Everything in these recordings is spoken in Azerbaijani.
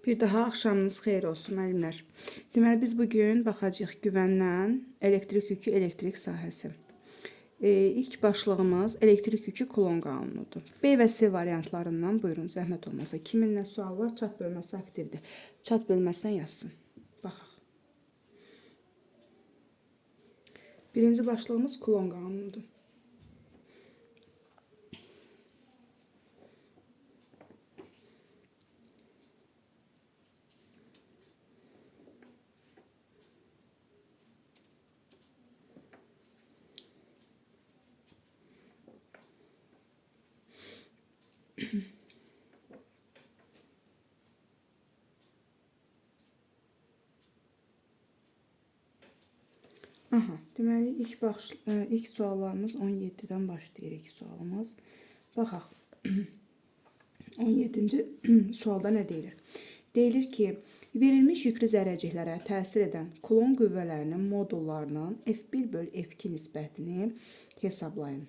Bir daha axşamınız xeyir olsun müəllimlər. Deməli biz bugün baxacağıq güvəndən elektrik yükü, elektrik sahəsi. İlk başlığımız elektrik yükü Kulon qanunudur. B və C variantlarından buyurun zəhmət olmasa. Kimin nə sual var? Çat bölməsi aktivdir. Çat bölməsindən yazsın. Baxaq. Birinci başlığımız Kulon qanunudur. Aha, deməli ilk suallarımız 17-dən başlayır ilk sualımız. Baxaq. 17-ci sualda nə deyilir? Deyilir ki, verilmiş yüklü zərrəciklərə təsir edən Kulon qüvvələrinin modullarının F1/F2 nisbətini hesablayın.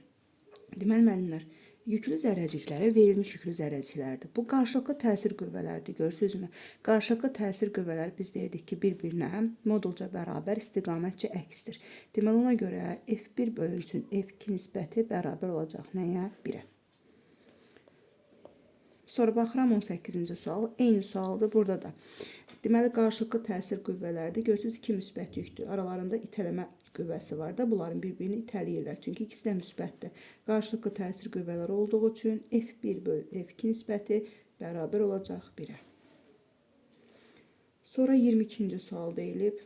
Deməli müəllimlər, yüklü zərrəciklərə verilmiş yüklü zərrəciklərdir. Bu qarşılıqlı təsir qüvvələridir. Görürsünüzmü? Qarşılıqlı təsir qüvvələri biz deyirdik ki, bir-birinə modulca bərabər, istiqamətcə əksdir. Deməli ona görə F1 bölünsün F2 nisbəti bərabər olacaq nəyə? 1-ə. Sonra baxıram 18-ci sual. Eyni sualdır burada da. Deməli qarşılıqlı təsir qüvvələridir. Görürsünüz ki, müsbət yükdür. Aralarında itələmə qüvvəsi var da, bunların bir-birini itələyirlər. Çünki ikisi də müsbətdir. Qarşılıqlı təsir qüvvələri olduğu üçün F1/F2 nisbəti bərabər olacaq 1-ə. Sonra 22-ci sual deyilib.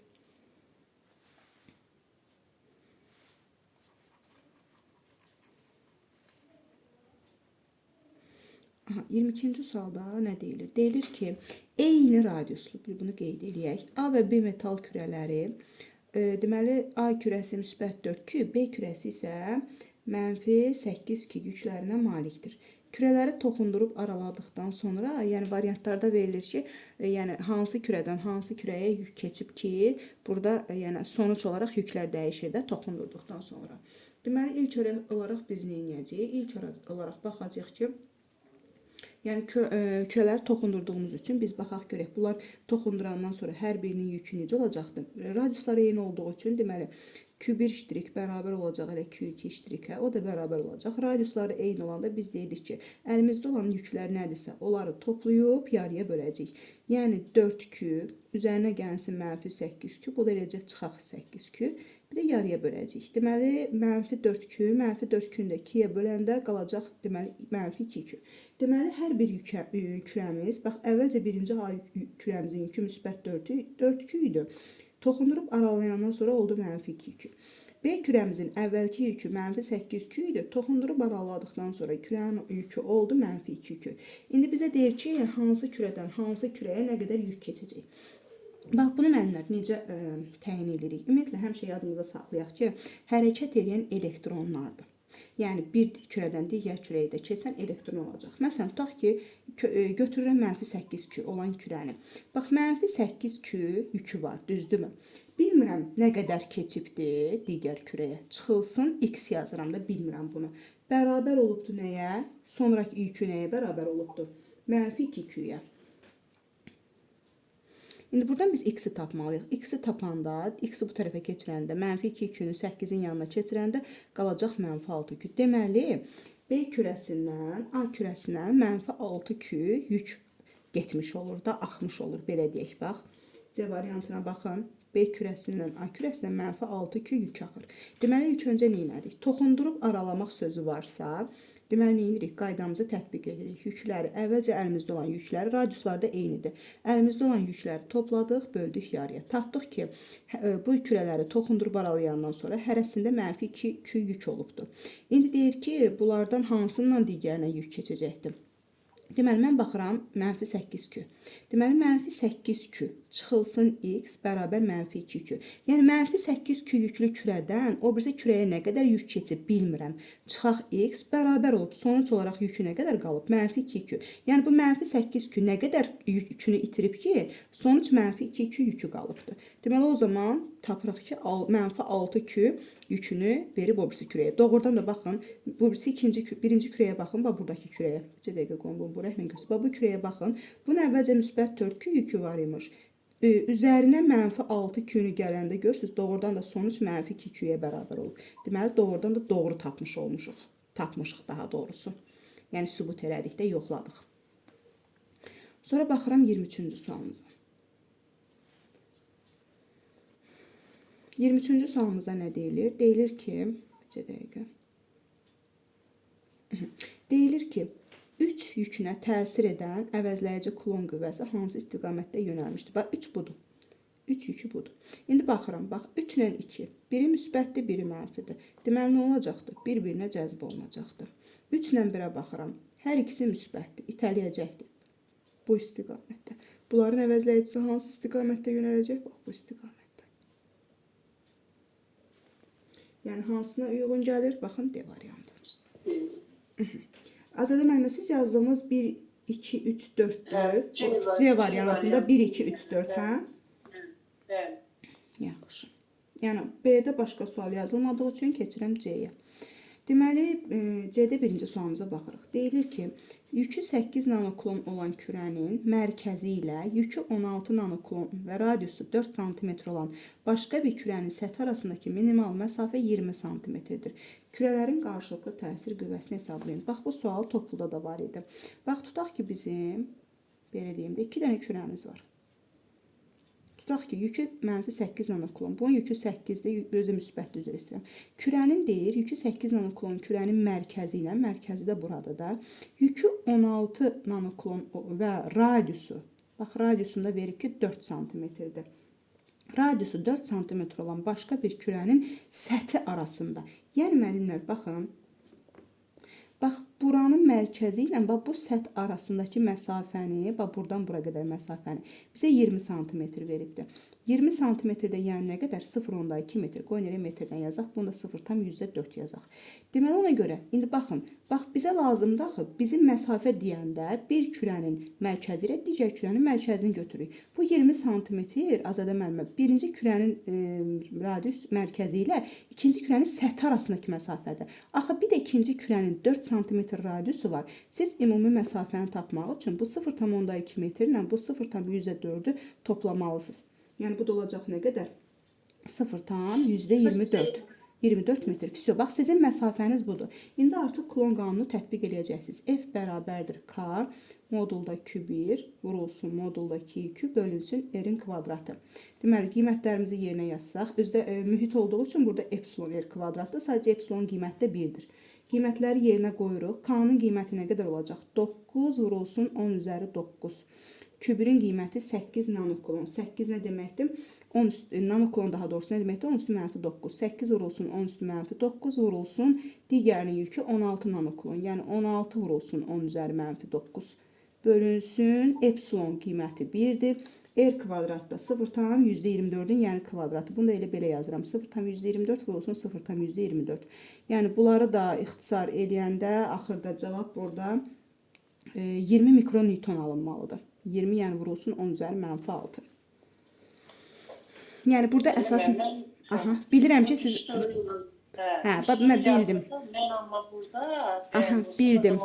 Aha, 22-ci sualda nə deyilir? Deyilir ki, eyni radiuslu, bunu qeyd eləyək, A və B metal kürələri, deməli A kürəsi müsbət 4 küp, B kürəsi isə mənfi 8 küp yüklərinə malikdir. Kürələri toxundurub araladıqdan sonra, yəni variantlarda verilir ki, yəni hansı kürədən hansı kürəyə yük keçib ki, burada yəni sonuç olaraq yüklər dəyişir də toxundurduqdan sonra. Deməli ilk olaraq biz nə edəcəyik? İlk olaraq baxacağıq ki, yəni kürələri toxundurduğumuz üçün biz baxaq görək. Bunlar toxundurandan sonra hər birinin yükü necə olacaqdır? Radiusları eyni olduğu üçün deməli Q1 iştirik bərabər olacaq elə Q2 iştirikə. O da bərabər olacaq. Radiusları eyni olanda biz deyirik ki, əlimizdə olan yüklər nədirsə, onları toplayıb yarıya böləcəyik. Yəni 4 küp üzərinə gəlsin mənfi 8 küp. O da eləcək çıxaq 8 küp. Bir də yarıya böləcəyik. Deməli mənfi 4 küp, mənfi 4 küpünü də 2-yə böləndə qalacaq deməli mənfi 2 küp. Deməli hər bir kürəmiz, bax əvvəlcə birinci A kürəmizin yükü müsbət 4 küp idi. Toxundurub aralayandan sonra oldu mənfi 2 küp. B kürəmizin əvvəlki yükü mənfi 8 küp idi. Toxundurub araladıqdan sonra kürənin yükü oldu mənfi 2 küp. İndi bizə deyir ki, hansı kürədən hansı kürəyə nə qədər yük keçəcək. Bax, bunu müəllimlər necə təyin edirik? Ümumiyyətlə, həmişə yadımızda saxlayaq ki, hərəkət edən elektronlardır. Yəni, bir kürədən digər kürəyə də keçən elektron olacaq. Məsələn, tutaq ki, götürürəm mənfi 8 küp olan kürəni. Bax, mənfi 8 küp yükü var, düzdürmü? Bilmirəm nə qədər keçibdir digər kürəyə. Çıxılsın, x yazıram da, bilmirəm bunu. Bərabər olubdur nəyə? Sonraki yükü nəyə bərabər olubdur? Mənfi 2 küyə. İndi buradan biz x-i tapmalıyıq. X-i tapanda, x-i bu tərəfə keçirəndə, mənfi 2 yükünü 8-in yanına keçirəndə qalacaq mənfi 6 küp. Deməli, B kürəsindən A kürəsinə mənfi 6 küp yük getmiş olur da, axmış olur. Belə deyək, bax. C variantına baxın. B kürəsindən A kürəsinə mənfi 6 küp yük axır. Deməli, ilk öncə nə edirik? Toxundurub aralamaq sözü varsa, deməli, nə edirik? Qaydamızı tətbiq edirik. Yükləri, əvvəlcə əlimizdə olan yükləri, radiuslar da eynidir. Əlimizdə olan yükləri topladıq, böldük yarıya. Tapdıq ki, bu kürələri toxundurub aralayandan sonra hərəsində mənfi 2 küp yük olubdur. İndi deyir ki, bunlardan hansından digərinə yük keçəcəkdir? Deməli, mən baxıram mənfi 8 küp. Deməli, mənfi 8 küp çıxılsın x bərabər mənfi 2 küp. Yəni, mənfi 8 küp yüklü kürədən o birisi kürəyə nə qədər yük keçib bilmirəm. Çıxaq x bərabər olub. Sonuç olaraq yükü nə qədər qalıb? Mənfi 2 küp. Yəni, bu mənfi 8 küp nə qədər yükünü itirib ki, sonuç mənfi 2 küp yükü qalıbdır. Deməli, o zaman tapırıq ki, mənfi 6 küp yükünü verib o birisi kürəyə. Doğrudan da baxın, bu birisi birinci kürəyə baxın, buradakı kürəyə. Bir dəqiqə qoyun, bura ilə göstər. Bax bu kürəyə baxın. Bunun əvvəlcə müsbət 4 Q yükü var imiş. Üzərinə -6 Q-nü gələndə görürsüz, doğrudan da sonuç -2 Q-yə bərabər olur. Deməli, doğrudan da doğru tapmış olmuşuq. Tapmışıq daha doğrusu. Yəni sübut elədik də, yoxladıq. Sonra baxıram 23-cü sualımıza. 23-cü sualımıza nə deyilir? Deyilir ki, bir dəqiqə. Deyilir ki, 3 yükünə təsir edən əvəzləyici kulon qüvvəsi hansı istiqamətdə yönəlmişdir? Bax, 3 budur. 3 yükü budur. İndi baxıram, bax, 3 ilə 2. Biri müsbətdir, biri mənfidir. Deməli, nə olacaqdır? Bir-birinə cəzb olunacaqdır. 3 ilə 1-ə baxıram. Hər ikisi müsbətdir, itələyəcəkdir. Bu istiqamətdə. Bunların əvəzləyicisi hansı istiqamətdə yönələcək? Bax, bu istiqamətdə. Yəni, hansına uyğun gəlir? Baxın, D variantı. Azadə müəllimə, siz yazdığımız 1, 2, 3, 4-dür. C variantında 1, 2, 3, 4, hə? Bəli. Yaxşı. Yəni, B-də başqa sual yazılmadığı üçün keçirəm C-yə. Deməli, C-də birinci sualımıza baxırıq. Deyilir ki, yükü 8 nanokulon olan kürənin mərkəzi ilə yükü 16 nanokulon və radiusu 4 cm olan başqa bir kürənin səthi arasındakı minimal məsafə 20 cm-dir. Kürələrin qarşılıqlı təsir qüvvəsini hesablayın. Bax, bu sual topluda da var idi. Bax, tutaq ki, bizim, belə deyim də, 2 dənə kürəmiz var. Tutaq ki, yükü -8 nanokulon. Bunun yükü 8-dir, özü müsbətdir, üzr istəyirəm. Kürənin deyir, yükü 8 nanokulon kürənin mərkəzi ilə, mərkəzi də burada da, yükü 16 nanokulon və radiusu, bax, radiusunda verir ki, 4 cm-dir. Radiusu 4 cm olan başqa bir kürənin səthi arasında. Yəni, müəllimlər, baxın, bax, buranın mərkəzi ilə bu səth arasındakı məsafəni, bax, buradan bura qədər məsafəni bizə 20 cm veribdir. 20 cm-də yəni nə qədər? 0,2 metr. Qoyun elə metrlə yazaq. Bunu da 0,4 yazaq. Deməli, ona görə, indi baxın, bax, bizə lazımdır axı, bizim məsafə deyəndə bir kürənin mərkəzi ilə digər kürənin mərkəzini götürürük. Bu 20 cm, Azadə müəllimə, birinci kürənin radius mərkəzi ilə ikinci kürənin səthi arasındakı məsafədir. Axı, bir də ikinci kürənin 4 cm radiusu var. Siz ümumi məsafəni tapmaq üçün bu 0,2 metrlə bu 0,4-ü toplamalısınız. Yəni, bu da olacaq nə qədər? 0,24. 24 metr. Fisyo, bax, sizin məsafəniz budur. İndi artıq Kulon qanunu tətbiq edəcəksiniz. F bərabərdir K, modulda Q1 vurulsun modulda Q2 bölünsün R-in kvadratı. Deməli, qiymətlərimizi yerinə yazsaq, özdə mühit olduğu üçün burada epsilon R kvadratdır. Sadəcə epsilon qiymət də 1-dir. Qiymətləri yerinə qoyuruq. K-nın qiyməti nə qədər olacaq? 9 vurulsun 10 üzəri 9. Q1-in qiyməti 8 nanokulon. 8 nə deməkdir? 10 üstü, nanokulon daha doğrusu nə deməkdir? 10 üstü mənfi 9. 8 vurulsun 10 üstü mənfi 9 vurulsun. Digərinin yükü 16 nanokulon. Yəni 16 vurulsun 10 üzəri mənfi 9. Bölünsün. Epsilon qiyməti 1-dir. R kvadratda 0,24-ün yəni kvadratı. Bunu da elə belə yazıram. 0,24 vurulsun 0,24. Yəni bunları da ixtisar eləyəndə axırda cavab burada 20 mikronewton alınmalıdır. 20 yəni vurulsun 10 üzəri mənfi 6. Yəni burada əsasən... Aha, bilirəm ki siz... Hə, bax, mən bildim. Mən amma burada... Aha, bildim.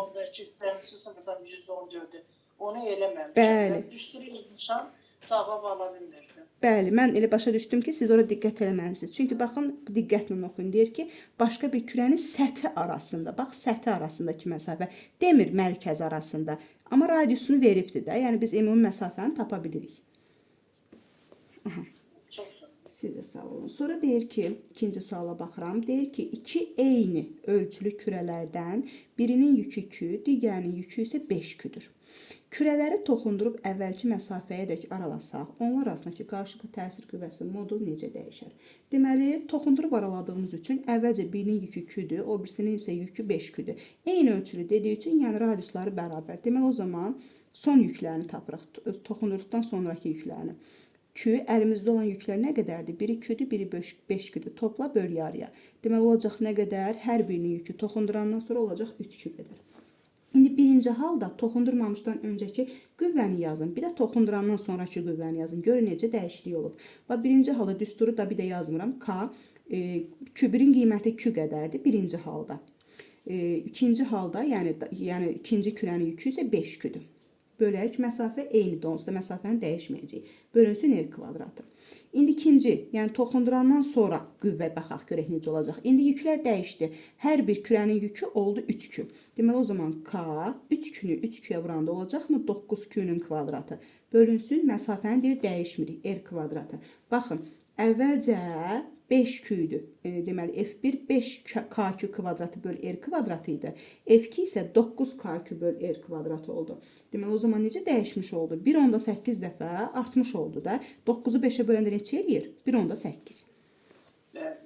Onu eləməmişəm. Bəli. Düsturu yazmışam, cavab ala bilmirdim. Bəli, mən elə başa düşdüm ki, siz ora diqqət eləməlisiniz. Çünki baxın, diqqətlə oxuyun. Deyir ki, başqa bir kürənin səthi arasında, bax, səthi arasındakı məsafə, demir mərkəz arasında. Amma radiusunu veribdir də, yəni biz ümumi məsafəni tapa bilirik. Aha. Çox sağ olun. Siz də sağ olun. Sonra deyir ki, ikinci suala baxıram. Deyir ki, iki eyni ölçülü kürələrdən birinin yükü Q, digərinin yükü isə 5 Q-dür. Kürələri toxundurub əvvəlki məsafəyə dək aralasaq, onlar arasındakı qarşılıqlı təsir qüvvəsi modulu necə dəyişər? Deməli, toxundurub araladığımız üçün əvvəlcə birinin yükü Q-dür, o birisinin isə yükü 5 Q-dür. Eyni ölçülü dediyi üçün, yəni radiusları bərabər. Deməli, o zaman son yüklərini tapırıq, toxundurduqdan sonraki yüklərini. Q, əlimizdə olan yüklər nə qədərdir? Biri Q-dür, biri 5 Q-dür. Topla böl yarıya. Deməli, olacaq nə qədər? Hər birinin yükü toxundurandan sonra olacaq 3 Q qədər. İndi birinci halda toxundurmamışdan öncəki qüvvəni yazın. Bir də toxundurandan sonraki qüvvəni yazın. Görün necə dəyişiklik olub. Bax, birinci halda düsturu da bir də yazmıram. K, Q1-in qiyməti Q qədərdir birinci halda. İkinci halda, yəni ikinci kürənin yükü isə 5 küdür. Bölək, məsafə eynidir, onsuz da məsafəni dəyişməyəcək. Bölünsün r kvadratı. İndi ikinci, yəni toxundurandan sonra qüvvə baxaq görək necə olacaq. İndi yüklər dəyişdi. Hər bir kürənin yükü oldu 3 kü. Deməli o zaman k 3 künü 3 küyə vuranda olacaqmı? 9 künün kvadratı. Bölünsün, məsafəni deyir dəyişmirik, r kvadratı. Baxın, əvvəlcə 5 kü idi. Deməli f1 5k kvadratı böl r kvadratı idi. F2 isə 9k böl r kvadratı oldu. Deməli o zaman necə dəyişmiş oldu? 1.8 dəfə artmış oldu da. 9-u 5-ə böləndə neçə eləyir? 1.8. Evet.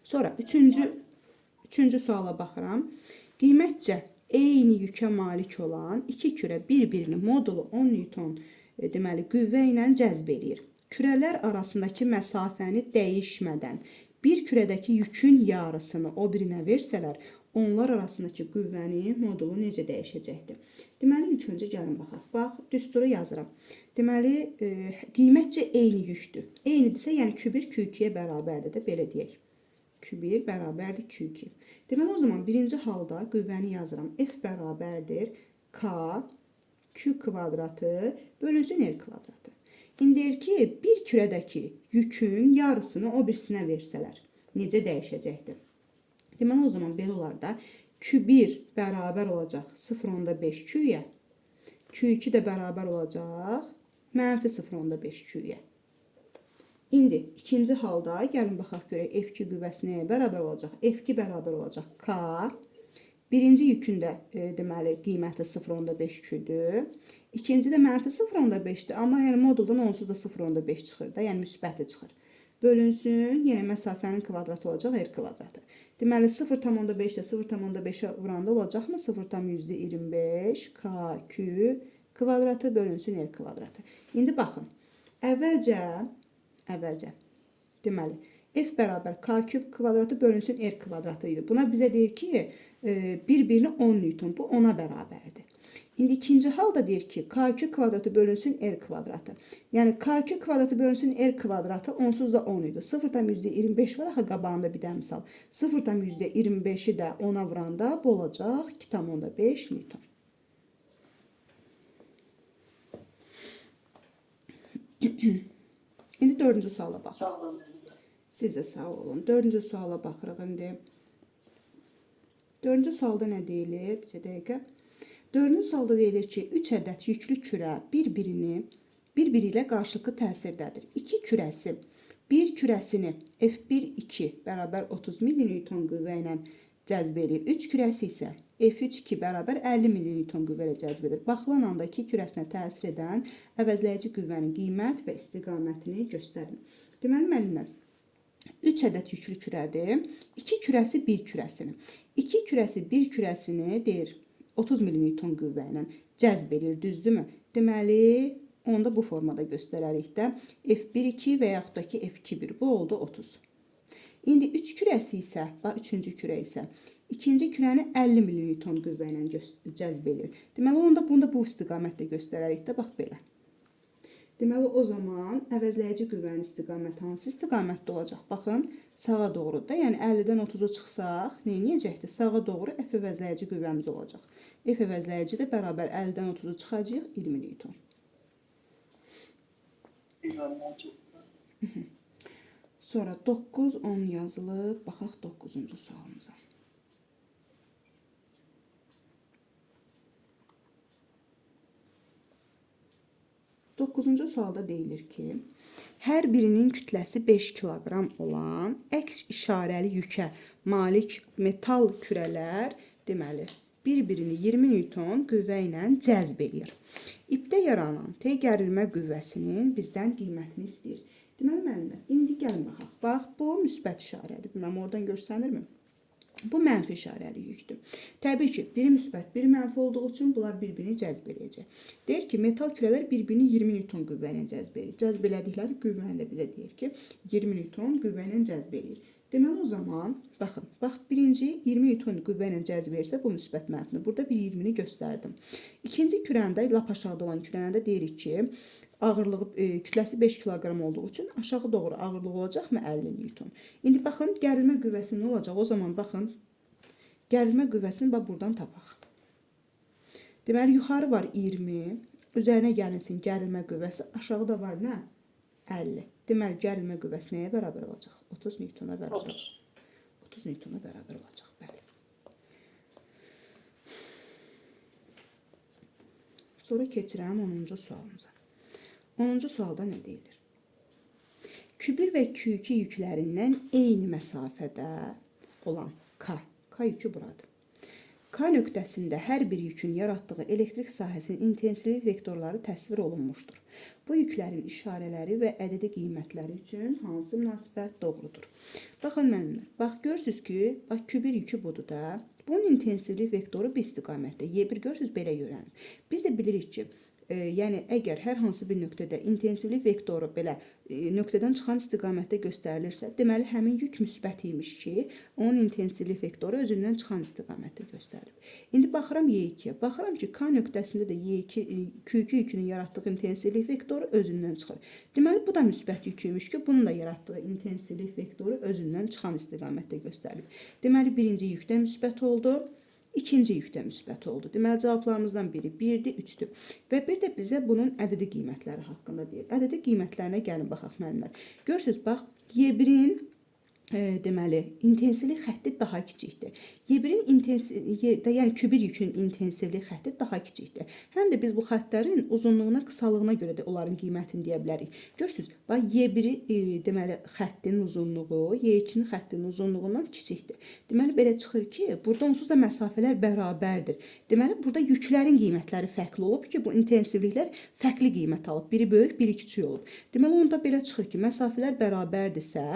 Sonra üçüncü suala baxıram. Qiymətcə eyni yükə malik olan iki kürə bir-birinin modulu 10 Newton deməli qüvvə ilə cəzb eləyir. Kürələr arasındakı məsafəni dəyişmədən bir kürədəki yükün yarısını o birinə versələr, onlar arasındakı qüvvənin modulu necə dəyişəcəkdir? Deməli, ilk öncə gəlin baxaq. Bax, düsturu yazıram. Deməli, qiymətcə eyni yükdür. Eynidirsə, yəni Q1 Q2-yə bərabərdir də, belə deyək. Q1 bərabərdir Q2. Deməli, o zaman birinci halda qüvvəni yazıram. F bərabərdir K Q kvadratı bölünsün R kvadratı. İndi deyir ki, bir kürədəki yükün yarısını o birisinə versələr, necə dəyişəcəkdir? Deməli, o zaman belə olar da, Q1 bərabər olacaq 0.5 Q-yə, Q2 də bərabər olacaq mənfi 0.5 Q-yə. İndi ikinci halda gəlin baxaq görək F2 qüvvəsi nəyə bərabər olacaq? F2 bərabər olacaq K. Birinci yükün də deməli qiyməti 0.5 Q-dür. İkinci də mənfi 0.5-dir, amma yəni moduldan onsuz da 0.5 çıxır da, yəni müsbəti çıxır. Bölünsün, yenə məsafənin kvadratı olacaq r kvadratı. Deməli 0.5 də 0.5-ə vuranda olacaqmı? 0.25 k q kvadratı bölünsün r kvadratı. İndi baxın. Əvvəlcə deməli f bərabər k küp kvadratı bölünsün r kvadratı idi. Buna bizə deyir ki, bir-birini 10 Newton, bu 10-a bərabərdir. İndi ikinci halda deyir ki, k2 kvadratı bölünsün r kvadratı. Yəni k2 kvadratı bölünsün r kvadratı onsuz da 10 idi. 0.25 var axı qabağında bir də misal. 0.25-i də 10-a vuranda bu olacaq 2.5 Newton. İndi dördüncü suala baxaq. Sağ olun. Siz də sağ olun. Dördüncü suala baxırıq indi. Dördüncü sualda nə deyilir? Bir dəqiqə. Dördüncü sualda deyilir ki, 3 ədəd yüklü kürə bir-biri ilə qarşılıqlı təsirdədir. İki kürəsi, bir kürəsini F1-2 bərabər 30 mN qüvvə ilə cəzb edir. 3 kürəsi isə F3-2 bərabər 50 mN qüvvə ilə cəzb edir. Baxılan anda iki kürəsinə təsir edən əvəzləyici qüvvənin qiymət və istiqamətini göstərin. Deməli, müəllimlər, 3 ədəd yüklü kürədir. 2 kürəsi bir kürəsini. 2 kürəsi bir kürəsini deyir 30 mN qüvvə ilə cəzb edir, düzdürmü? Deməli, onu da bu formada göstərərik də. F1-2 və yaxud da ki F2-1, bu oldu 30. İndi 3 kürəsi isə, bax 3-cü kürə isə, ikinci kürəni 50 mN qüvvə ilə cəzb edir. Deməli, onu da bunu da bu istiqamətdə göstərərik də, bax belə. Deməli, o zaman əvəzləyici qüvvənin istiqaməti hansı istiqamətdə olacaq? Baxın, sağa doğru da, yəni 50-dən 30-a çıxsaq, neyniyəcəkdir? Sağa doğru F əvəzləyici qüvvəmiz olacaq. F əvəzləyici də bərabər 50-dən 30-a çıxacaq 20 Newton. Sonra 9, 10 yazılıb, baxaq 9-cu sualımıza. 9-cu sualda deyilir ki, hər birinin kütləsi 5 kiloqram olan əks işarəli yükə malik metal kürələr, deməli, bir-birini 20 Newton qüvvə ilə cəzb edir. İpdə yaranan T gərilmə qüvvəsinin bizdən qiymətini istəyir. Deməli, müəllimlər, indi gəlin baxaq. Bax, bu müsbət işarədir. Bilməm, oradan görsənirmi? Bu mənfi işarəli yükdür. Təbii ki, biri müsbət, biri mənfi olduğu üçün bunlar bir-birini cəzb edəcək. Deyir ki, metal kürələr bir-birini 20 Newton qüvvə ilə cəzb edir. Cəzb elədikləri qüvvəni də bizə deyir ki, 20 Newton qüvvə ilə cəzb edir. Deməli, o zaman, baxın, bax, birinci 20 Newton qüvvə ilə cəzb edirsə, bu müsbət mənfini. Burada bir 20-ni göstərdim. İkinci kürəndə, lap aşağıda olan kürəndə deyirik ki, ağırlığı, kütləsi 5 kiloqram olduğu üçün aşağı doğru ağırlığı olacaqmı 50 Newton. İndi baxın, gərilmə qüvvəsi nə olacaq? O zaman baxın, Gərilmə qüvvəsini bax buradan tapaq. Deməli, yuxarı var 20, üzərinə gəlinsin gərilmə qüvvəsi, aşağıda var nə? 50. Deməli, gərilmə qüvvəsi nəyə bərabər olacaq? 30 Newtona bərabər. 30 Newtona bərabər olacaq, bəli. Sonra keçirəm 10-cu sualımıza. 10-cu sualda nə deyilir? Q1 və Q2 yüklərindən eyni məsafədə olan K yükü buradır. K nöqtəsində hər bir yükün yaratdığı elektrik sahəsinin intensivlik vektorları təsvir olunmuşdur. Bu yüklərin işarələri və ədədi qiymətləri üçün hansı münasibət doğrudur? Baxın müəllimlər, bax görürsünüz ki, bax Q1 yükü budur da. Bunun intensivlik vektoru bir istiqamətdə. Y1 görürsünüz belə görünür. Biz də bilirik ki, yəni əgər hər hansı bir nöqtədə intensivlik vektoru belə nöqtədən çıxan istiqamətdə göstərilirsə, deməli həmin yük müsbət imiş ki, onun intensivlik vektoru özündən çıxan istiqamətdə göstərilib. İndi baxıram Y2-yə. Baxıram ki, K nöqtəsində də Q2 yükünün yaratdığı intensivlik vektoru özündən çıxır. Deməli bu da müsbət yük imiş ki, bunun da yaratdığı intensivlik vektoru özündən çıxan istiqamətdə göstərilib. Deməli birinci yük də müsbət oldu. İkinci yük də müsbət oldu. Deməli, cavablarımızdan biri 1-dir, 3-dür. Və bir də bizə bunun ədədi qiymətləri haqqında deyir. Ədədi qiymətlərinə gəlin baxaq müəllimlər. Görürsünüz, bax, Y1-in deməli, intensivlik xətti daha kiçikdir. Y1-in yəni Q1 yükün intensivlik xətti daha kiçikdir. Həm də biz bu xəttlərin uzunluğuna, qısalığına görə də onların qiymətini deyə bilərik. Görürsünüz, bax, Y1-i deməli, xəttinin uzunluğu Y2-nin xəttinin uzunluğundan kiçikdir. Deməli, belə çıxır ki, burada onsuz da məsafələr bərabərdir. Deməli, burada yüklərin qiymətləri fərqli olub ki, bu intensivliklər fərqli qiymət alıb. Biri böyük, biri kiçik olub. Deməli, onda belə çıxır ki, məsafələr bərabərdirsə,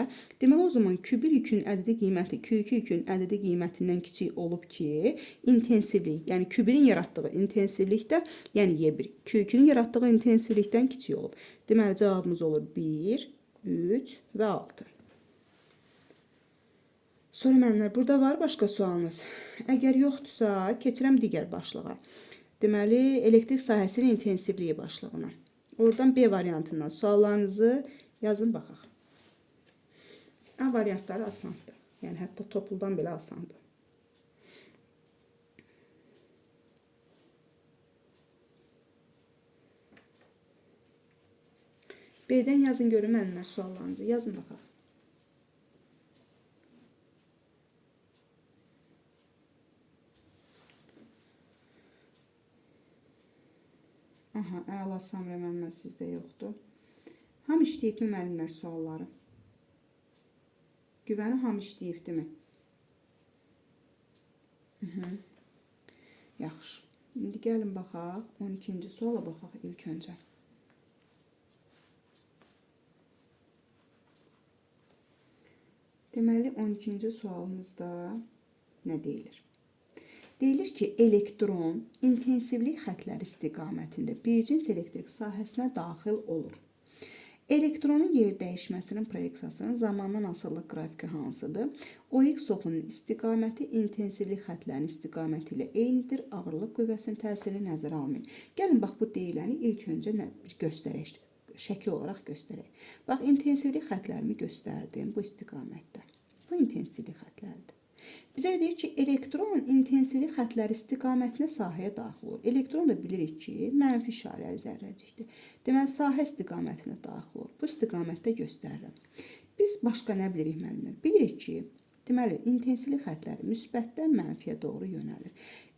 deməli, o zaman Q1 yükün ədədi qiyməti Q2 yükün ədədi qiymətindən kiçik olub ki, intensivlik, yəni Q1-in yaratdığı intensivlikdə, yəni Y1, Q2-nin yaratdığı intensivlikdən kiçik olub. Deməli, cavabımız olur 1, 3 və 6. Sonra müəllimlər, burada var başqa sualınız. Əgər yoxdursa, keçirəm digər başlığa. Deməli, elektrik sahəsinin intensivliyi başlığına. Oradan B variantından suallarınızı yazın baxaq. A variantları asandır. Yəni, hətta topuldan belə asandır. B-dən yazın görün müəllimlər suallarınızı. Yazın baxaq. Aha, əla Samra müəllimlər sizdə yoxdur. Ham işləyibmi müəllimlər sualları? Güvəni ham işləyibdimi? Yaxşı. İndi gəlin baxaq. 12-ci suala baxaq ilk öncə. Deməli, 12-ci sualımızda nə deyilir? Deyilir ki, elektron intensivlik xəttləri istiqamətində bircins elektrik sahəsinə daxil olur. Elektronun yer dəyişməsinin proyeksiyasının zamandan asıllıq qrafiki hansıdır? OX oxunun istiqaməti intensivlik xəttlərinin istiqaməti ilə eynidir. Ağırlıq qüvvəsinin təsiri nəzərə almayın. Gəlin, bax, bu deyiləni ilk öncə bir göstərək, şəkil olaraq göstərək. Bax, intensivlik xəttlərimi göstərdim bu istiqamətdə. Bu intensivlik xəttləridir. Bizə deyir ki, elektron intensivlik xəttləri istiqamətinə sahəyə daxil olur. Elektron da bilirik ki, mənfi işarəli zərrəcikdir. Deməli, sahə istiqamətinə daxil olur. Bu istiqamətdə göstərirəm. Biz başqa nə bilirik müəllimlər? Bilirik ki, deməli, intensivlik xəttləri müsbətdən mənfiyə doğru yönəlir.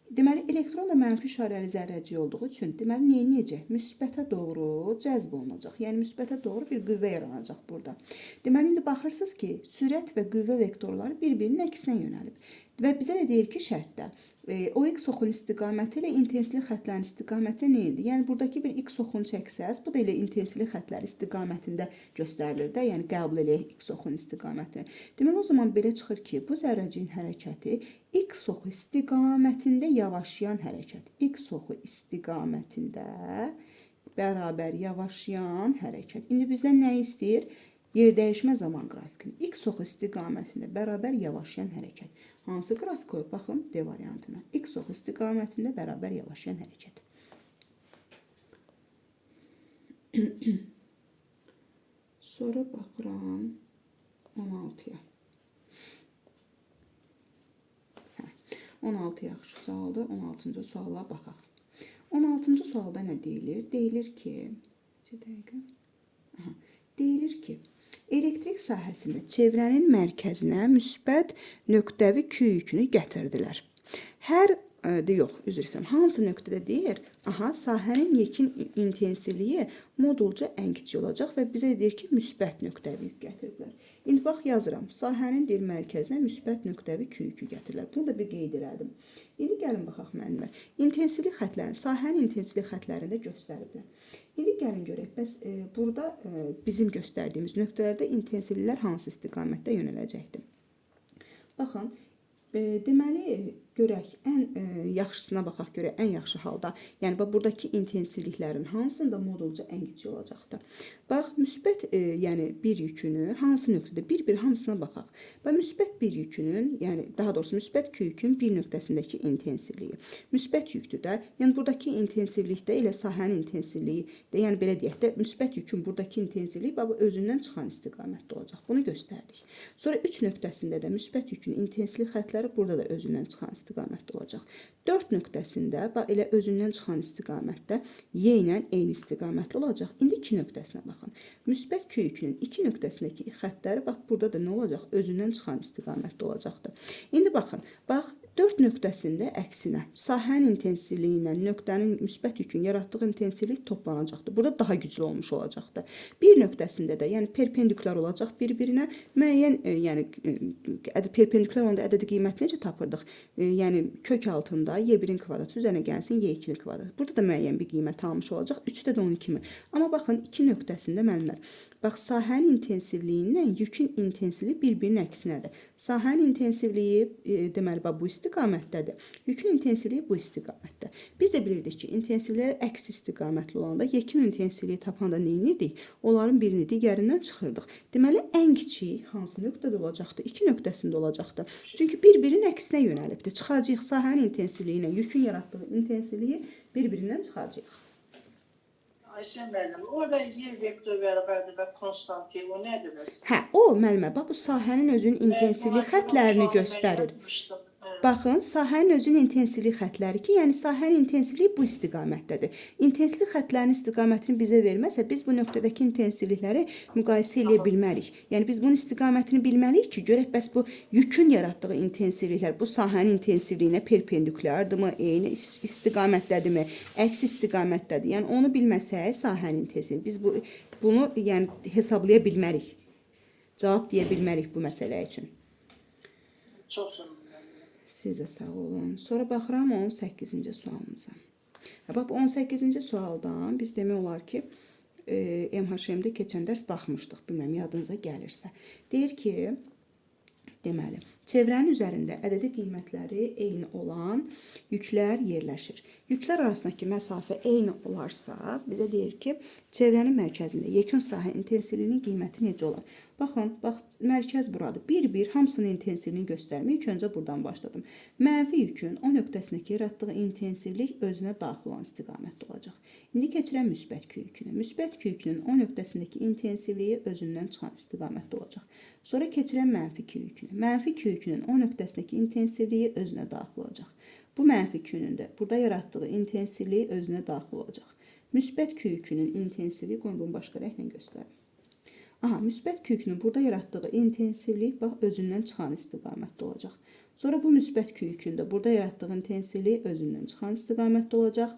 Deməli, elektron da mənfi işarəli zərrəcik olduğu üçün, deməli, necə? Müsbətə doğru cəzb olunacaq. Yəni, müsbətə doğru bir qüvvə yaranacaq burada. Deməli, indi baxırsınız ki, sürət və qüvvə vektorları bir-birinin əksinə yönəlib. Və bizə də deyir ki, şərtdə OX oxun istiqaməti ilə intensivlik xəttlərinin istiqaməti nə idi? Yəni, buradakı bir X oxunu çəksəz, bu da elə intensivlik xəttləri istiqamətində göstərilir də, yəni qəbul eləyək X oxun istiqamətini. Deməli, o zaman belə çıxır ki, bu zərrəciyin hərəkəti X oxu istiqamətində yavaşlayan hərəkət. X oxu istiqamətində bərabər yavaşlayan hərəkət. İndi bizdən nə istəyir? Yer dəyişmə zaman qrafikini. X oxu istiqamətində bərabər yavaşlayan hərəkət. Hansı qrafik olur? Baxın, D variantına. X oxu istiqamətində bərabər yavaşlayan hərəkət. Sonra baxıram 16-ya. 16 yaxşı sualdır. 16-cı suala baxaq. 16-cı sualda nə deyilir? Deyilir ki, bir dəqiqə. Aha, deyilir ki, elektrik sahəsində çevrənin mərkəzinə müsbət nöqtəvi Q yükünü gətirdilər. Hər yox, üzr istəyirəm. Hansı nöqtədə deyir? Aha, sahənin yekun intensivliyi modulca ən kiçik olacaq və bizə deyir ki, müsbət nöqtəvi yük gətiriblər. İndi bax yazıram. Sahənin deyir mərkəzinə müsbət nöqtəvi Q yükü gətirirlər. Bunu da bir qeyd elədim. İndi gəlin baxaq müəllimlər. İntensivlik xətlərini, sahənin intensivlik xətlərində göstəriblər. İndi gəlin görək, bəs burada bizim göstərdiyimiz nöqtələrdə intensivliklər hansı istiqamətdə yönələcəkdir? Baxın, deməli, görək, ən yaxşısına baxaq görək, ən yaxşı halda. Yəni, buradakı intensivliklərin hansında modulca ən kiçik olacaqdır? Bax, müsbət, yəni bir yükünü hansı nöqtədə? Bir-bir hamısına baxaq. Və müsbət bir yükünün, yəni daha doğrusu müsbət Q yükün bir nöqtəsindəki intensivliyi. Müsbət yüktür də, yəni buradakı intensivlikdə ilə sahənin intensivliyi, yəni belə deyək də, müsbət yükün buradakı intensivliyi özündən çıxan istiqamətdə olacaq. Bunu göstərdik. Sonra 3 nöqtəsində də müsbət yükün intensivlik xətləri burada da özündən çıxan istiqamətdə olacaq. 4 nöqtəsində elə özündən çıxan istiqamətdə Y ilə eyni istiqamətli olacaq. İndi 2 nöqtəsinə baxın. Müsbət Q yükünün 2 nöqtəsindəki xətləri bax burada da nə olacaq? Özündən çıxan istiqamətdə olacaqdır. İndi baxın, bax 4 nöqtəsində əksinə sahənin intensivliyi ilə nöqtənin müsbət yükün yaratdığı intensivlik toplanacaqdır. Burada daha güclü olmuş olacaqdır. Bir nöqtəsində də, yəni perpendikular olacaq bir-birinə müəyyən, yəni perpendikular olanda ədədi qiyməti necə tapırdıq? Yəni kök altında Y1-in kvadratı üzərinə gəlsin Y2-nin kvadratı. Burada da müəyyən bir qiymət almış olacaq. 3-də də 12 mi? Amma baxın 2 nöqtəsində müəllimlər, bax sahənin intensivliyindən yükün intensivliyi bir-birinin əksinədir. Sahənin intensivliyi deməli bu istiqamətdədir. Yükün intensivliyi bu istiqamətdə. Biz də bilirdik ki, intensivliklər əks istiqamətli olanda yekun intensivliyi tapanda nə edirdik? Onların birini digərindən çıxırdıq. Deməli ən kiçik hansı nöqtədə olacaqdı? 2 nöqtəsində olacaqdı. Çünki bir-birinin əksinə yönəlibdir. Çıxacağıq sahənin intensivliyi ilə yükün yaratdığı intensivliyi bir-birindən çıxacağıq. Ayşen müəllim, orada yer vektör bərabərdir və konstantiya, o nədir bəs? Hə, o müəllimə, bax bu sahənin özünün intensivlik xətlərini göstərir. Baxın, sahənin özünün intensivlik xətləri ki, yəni sahənin intensivliyi bu istiqamətdədir. İntensivlik xətlərinin istiqamətini bizə verməsə, biz bu nöqtədəki intensivlikləri müqayisə edə bilmərik. Yəni biz bunun istiqamətini bilməliyik ki, görək bəs bu yükün yaratdığı intensivliklər bu sahənin intensivliyinə perpendikulardırmı, eyni istiqamətdədirmi, əks istiqamətdədir. Yəni onu bilməsək sahənin intensivliyi biz bunu yəni hesablaya bilmərik. Cavab deyə bilmərik bu məsələ üçün. Çox sağ olun. Siz də sağ olun. Sonra baxıram 18-ci sualımıza. Bax 18-ci sualdan biz demək olar ki, MHM-də keçən dərs baxmışdıq. Bilməm, yadınıza gəlirsə. Deyir ki, deməli, çevrənin üzərində ədədi qiymətləri eyni olan yüklər yerləşir. Yüklər arasındakı məsafə eyni olarsa, bizə deyir ki, çevrənin mərkəzində yekun sahə intensivliyinin qiyməti necə olar? Baxın, bax, mərkəz buradır. Bir-bir hamısının intensivliyini göstərmək. İlk öncə buradan başladım. Mənfi yükün o nöqtəsindəki yaratdığı intensivlik özünə daxil olan istiqamətdə olacaq. İndi keçirəm müsbət Q yükünü. Müsbət Q yükünün o nöqtəsindəki intensivliyi özündən çıxan istiqamətdə olacaq. Sonra keçirəm mənfi Q yükünü. Mənfi Q yükünün o nöqtəsindəki intensivliyi özünə daxil olacaq. Bu mənfi Q-nün də burada yaratdığı intensivliyi özünə daxil olacaq. Müsbət Q yükünün intensivliyi, qoyun bunu başqa rənglə göstərim. Aha, müsbət Q yükünün burada yaratdığı intensivlik bax özündən çıxan istiqamətdə olacaq. Sonra bu müsbət Q yükünün də burada yaratdığı intensivlik özündən çıxan istiqamətdə olacaq.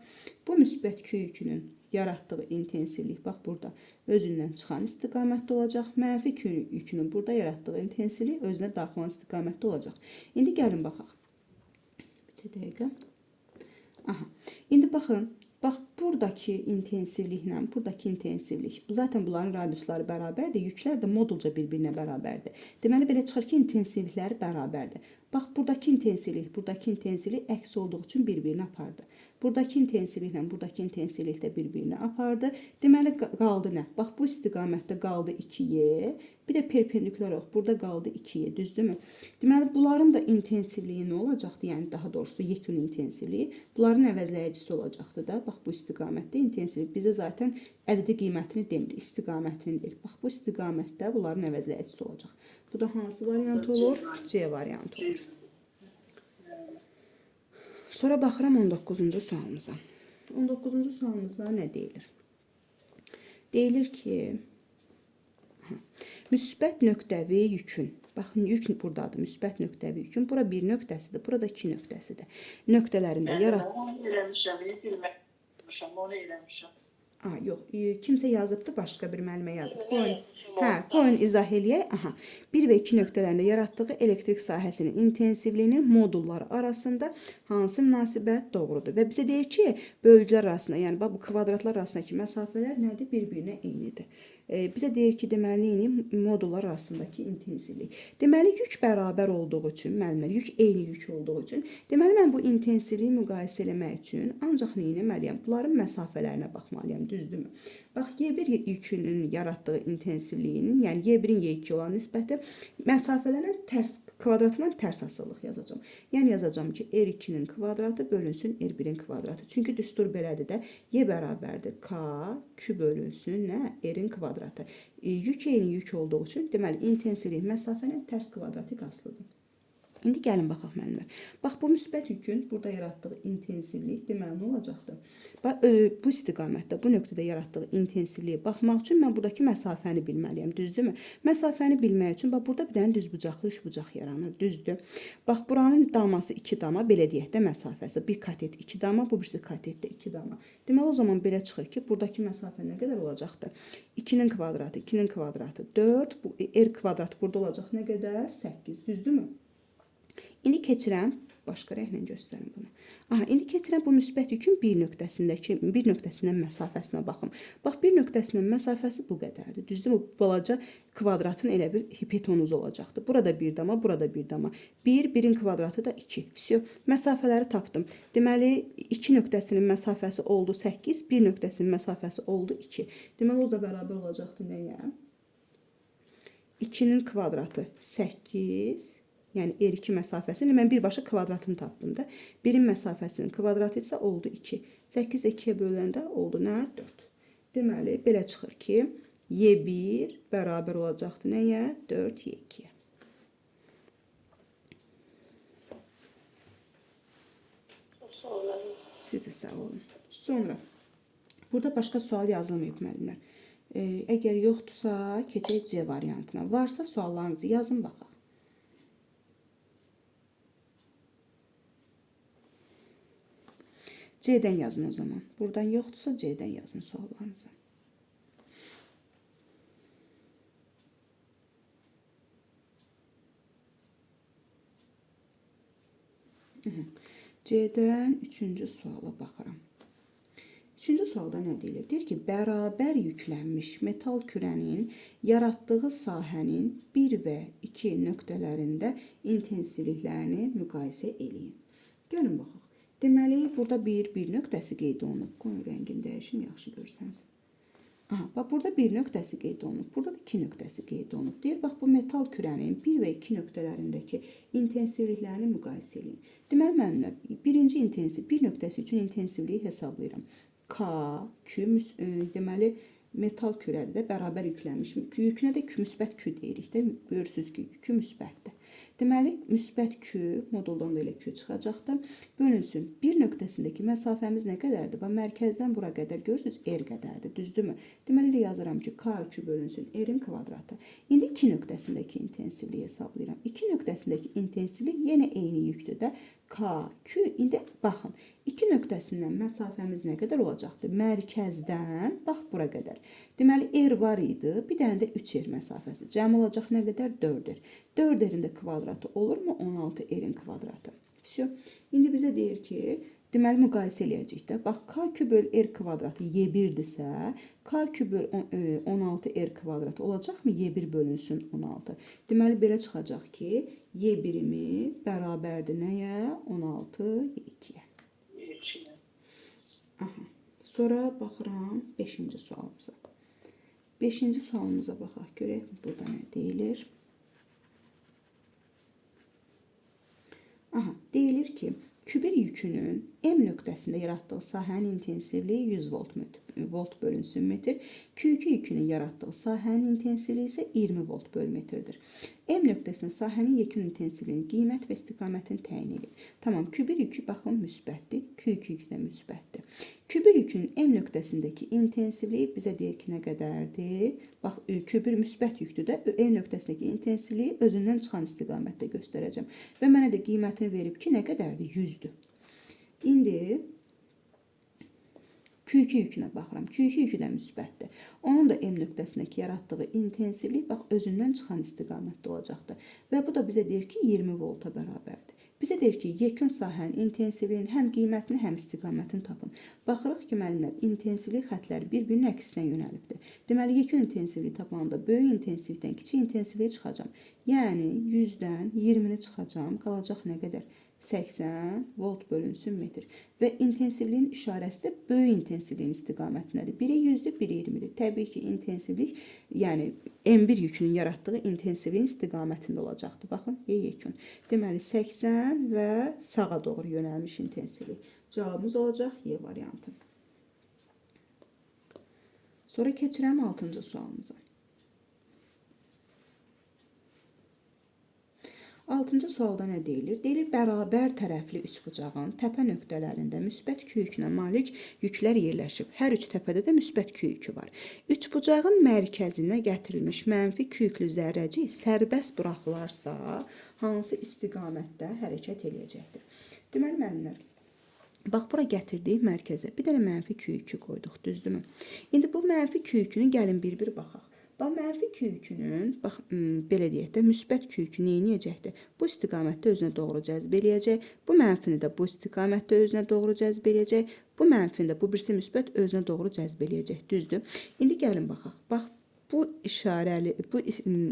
Bu müsbət Q yükünün yaratdığı intensivlik bax burada özündən çıxan istiqamətdə olacaq. Mənfi Q yükünün burada yaratdığı intensivlik özünə daxil olan istiqamətdə olacaq. İndi gəlin baxaq. Bir dəqiqə. Aha. İndi baxın. Bax, buradakı intensivliklə buradakı intensivlik, zaten bunların radiusları bərabərdir, yüklər də modulca bir-birinə bərabərdir. Deməli, belə çıxır ki, intensivlikləri bərabərdir. Bax, buradakı intensivlik əks olduğu üçün bir-birini apardı. Buradakı intensivliklə buradakı intensivlik də bir-birini apardı. Deməli, qaldı nə? Bax, bu istiqamətdə qaldı 2Y, bir də perpendikular yox, burada qaldı 2Y, düzdürmü? Deməli, bunların da intensivliyi nə olacaqdı? Yəni, daha doğrusu yekun intensivliyi. Bunların əvəzləyicisi olacaqdı da. Bax, bu istiqamətdə intensivlik bizə zaten ədədi qiymətini demir, istiqamətini deyil. Bax, bu istiqamətdə bunların əvəzləyicisi olacaq. Bu da hansı variant olur? C variantı olur. Sonra baxıram 19-cu sualımıza. 19-cu sualımızda nə deyilir? Deyilir ki, müsbət nöqtəvi yükün, baxın yük buradadır, müsbət nöqtəvi yükün, bura bir nöqtəsidir, burada iki nöqtəsidir. Nöqtələrində yarat... Onu eləmişəm, bilməmişəm, onu eləmişəm. Yox, kimsə yazıbdı, başqa bir müəllimə yazıb. Qoyun izah eləyək. Bir və iki nöqtələrində yaratdığı elektrik sahəsinin intensivliyinin modulları arasında hansı münasibət doğrudur? Və bizə deyir ki, bölgülər arasında, yəni bu kvadratlar arasındakı məsafələr nədir? Bir-birinə eynidir. Bizə deyir ki, deməli, modullar arasındakı intensivlik. Deməli, yük bərabər olduğu üçün, müəllimlər, yük eyni yük olduğu üçün, deməli, mən bu intensivliyi müqayisə eləmək üçün ancaq nə etməliyəm? Bunların məsafələrinə baxmalıyam, düzdürmü? Bax, Y1 yükünün yaratdığı intensivliyinin, yəni Y1-in Y2 olan nisbəti məsafələrin kvadratına tərs asıllıq yazacağım. Yəni yazacağım ki, R2-nin kvadratı bölünsün R1-in kvadratı. Çünki düstur belədir də, Y bərabərdir K, Q bölünsün nə? R-in kvadratı. Yük eyni yük olduğu üçün, deməli, intensivlik məsafənin tərs kvadratik asılıdır. İndi gəlin baxaq müəllimlər. Bax, bu müsbət yükün burada yaratdığı intensivlik deməli nə olacaqdır? Bu istiqamətdə, bu nöqtədə yaratdığı intensivliyə baxmaq üçün mən buradakı məsafəni bilməliyəm, düzdürmü? Məsafəni bilmək üçün, bax, burada bir dənə düzbucaqlı üçbucaq yaranır, düzdür. Bax, buranın daması 2 dama, belə deyək də məsafəsi. Bir katet 2 dama, bu birisi katetdə 2 dama. Deməli, o zaman belə çıxır ki, buradakı məsafə nə qədər olacaqdır? 2-nin kvadratı, 2-nin kvadratı 4, bu R kvadrat burada olacaq nə qədər? 8, düzdürmü? İndi keçirəm, başqa rənglə göstərim bunu. İndi keçirəm bu müsbət yükün bir nöqtəsindən məsafəsinə baxım. Bax, bir nöqtəsinin məsafəsi bu qədərdir. Düzdür, bu balaca kvadratın elə bir hipotenuzu olacaqdır. Burada bir dama, burada bir dama. 1, 1-in kvadratı da 2. Məsafələri tapdım. Deməli, 2 nöqtəsinin məsafəsi oldu 8, 1 nöqtəsinin məsafəsi oldu 2. Deməli, o da bərabər olacaqdır nəyə? 2-nin kvadratı 8, yəni R2 məsafəsini mən birbaşa kvadratını tapdım da. 1-in məsafəsinin kvadratı isə oldu 2. 8 2-yə böləndə oldu nə? 4. Deməli, belə çıxır ki, Y1 bərabər olacaqdır nəyə? 4 Y2-yə. Siz də sağ olun. Sonra, burada başqa sual yazılmayıb müəllimlər. Əgər yoxdursa, keçək C variantına. Varsa suallarınızı yazın, baxaq. C'dən yazın o zaman. Buradan yoxdursa C'dən yazın suallarınızı. C'dən 3-cü suala baxıram. 3-cü sualda nə deyilir? Deyir ki, bərabər yüklənmiş metal kürənin yaratdığı sahənin 1 və 2 nöqtələrində intensivliklərini müqayisə eləyin. Gəlin baxaq. Deməli, burada bir nöqtəsi qeyd olunub. Qoyun rəngini dəyişim, yaxşı görsəniz. Bax, burada bir nöqtəsi qeyd olunub. Burada da 2 nöqtəsi qeyd olunub. Deyir, bax, bu metal kürənin 1 və 2 nöqtələrindəki intensivliklərini müqayisə eləyin. Deməli, mən birinci intensiv, bir nöqtəsi üçün intensivliyi hesablayıram. K, Q, deməli, metal kürədir də bərabər yüklənmiş. Yükünə də müsbət Q deyirik də, görürsünüz ki, yükü müsbətdir. Deməli, müsbət Q, moduldan da elə Q çıxacaqdır. Bölünsün, bir nöqtəsindəki məsafəmiz nə qədərdir? Mərkəzdən bura qədər görürsünüz, R qədərdir, düzdürmü? Deməli, elə yazıram ki, K2 bölünsün, R-in kvadratı. İndi 2 nöqtəsindəki intensivliyi hesablayıram. 2 nöqtəsindəki intensivlik yenə eyni yükdür də. K2, indi baxın, 2 nöqtəsindən məsafəmiz nə qədər olacaqdır? Mərkəzdən, bax, bura qədər. Deməli, R var idi, bir dənə də 3R məsafəsi. Cəm olacaq nə qədər? 4R. 4R-in də kvadratı olurmu? 16R-in kvadratı. İndi bizə deyir ki, deməli, müqayisə eləyəcək də. Bax, K2 böl R kvadratı Y1-dirsə, K2 böl 16R kvadratı olacaqmı? Y1 bölünsün 16. Deməli, belə çıxacaq ki, Y1-imiz bərabərdir nəyə? 16 Y2-yə. Sonra baxıram 5-ci sualımıza. 5-ci sualımıza baxaq, görək burada nə deyilir? Deyilir ki, kübir yükünün M nöqtəsində yaratdığı sahənin intensivliyi 100 volt bölünsün metr. Q2 yükünün yaratdığı sahənin intensivliyi isə 20 volt bölü metrdir. M nöqtəsində sahənin yekun intensivliyinin qiymət və istiqamətini təyin edin. Tamam, Q1 yükü baxın müsbətdir, Q2 yükü də müsbətdir. Q1 yükünün M nöqtəsindəki intensivliyi bizə deyir ki, nə qədərdir? Bax, Q1 müsbət yükdür də, M nöqtəsindəki intensivliyi özündən çıxan istiqamətdə göstərəcəm. Və mənə də qiymətini verib ki, nə qədərdir? 100-dür. İndi Q2 yükünə baxıram. Q2 yükü də müsbətdir. Onun da M nöqtəsindəki yaratdığı intensivlik bax özündən çıxan istiqamətdə olacaqdır. Və bu da bizə deyir ki, 20 volta bərabərdir. Bizə deyir ki, yekun sahənin intensivliyinin həm qiymətini, həm istiqamətini tapın. Baxırıq ki, müəllimlər, intensivlik xətləri bir-birinin əksinə yönəlibdir. Deməli, yekun intensivliyi tapanda böyük intensivlikdən kiçik intensivliyə çıxacam. Yəni, 100-dən 20-ni çıxacam, qalacaq nə qədər? 80 volt bölünsün metr. Və intensivliyin işarəsi də böyük intensivliyin istiqamətindədir. Biri 100-dür, biri 20-dir. Təbii ki, intensivlik, yəni M1 yükünün yaratdığı intensivliyin istiqamətində olacaqdır. Baxın, yekun. Deməli, 80 və sağa doğru yönəlmiş intensivlik. Cavabımız olacaq Y variantı. Sonra keçirəm 6-cı sualımıza. 6-cı sualda nə deyilir? Deyilir, bərabər tərəfli üçbucağın təpə nöqtələrində müsbət Q yükünə malik yüklər yerləşib. Hər üç təpədə də müsbət Q yükü var. Üçbucağın mərkəzinə gətirilmiş mənfi Q yüklü zərrəci sərbəst buraxılarsa, hansı istiqamətdə hərəkət eləyəcəkdir? Deməli, müəllimlər, bax, bura gətirdik mərkəzə. Bir dənə mənfi Q yükü qoyduq, düzdürmü? İndi bu mənfi Q yükünü gəlin bir-bir baxaq. Bax, mənfi Q yükünün, bax, belə deyək də, müsbət Q yükü neyniyəcəkdir? Bu istiqamətdə özünə doğru cəzb eləyəcək. Bu mənfini də bu istiqamətdə özünə doğru cəzb eləyəcək. Bu mənfini də bu birisi müsbət özünə doğru cəzb eləyəcək. Düzdür? İndi gəlin baxaq. Bax, bu işarəli, bu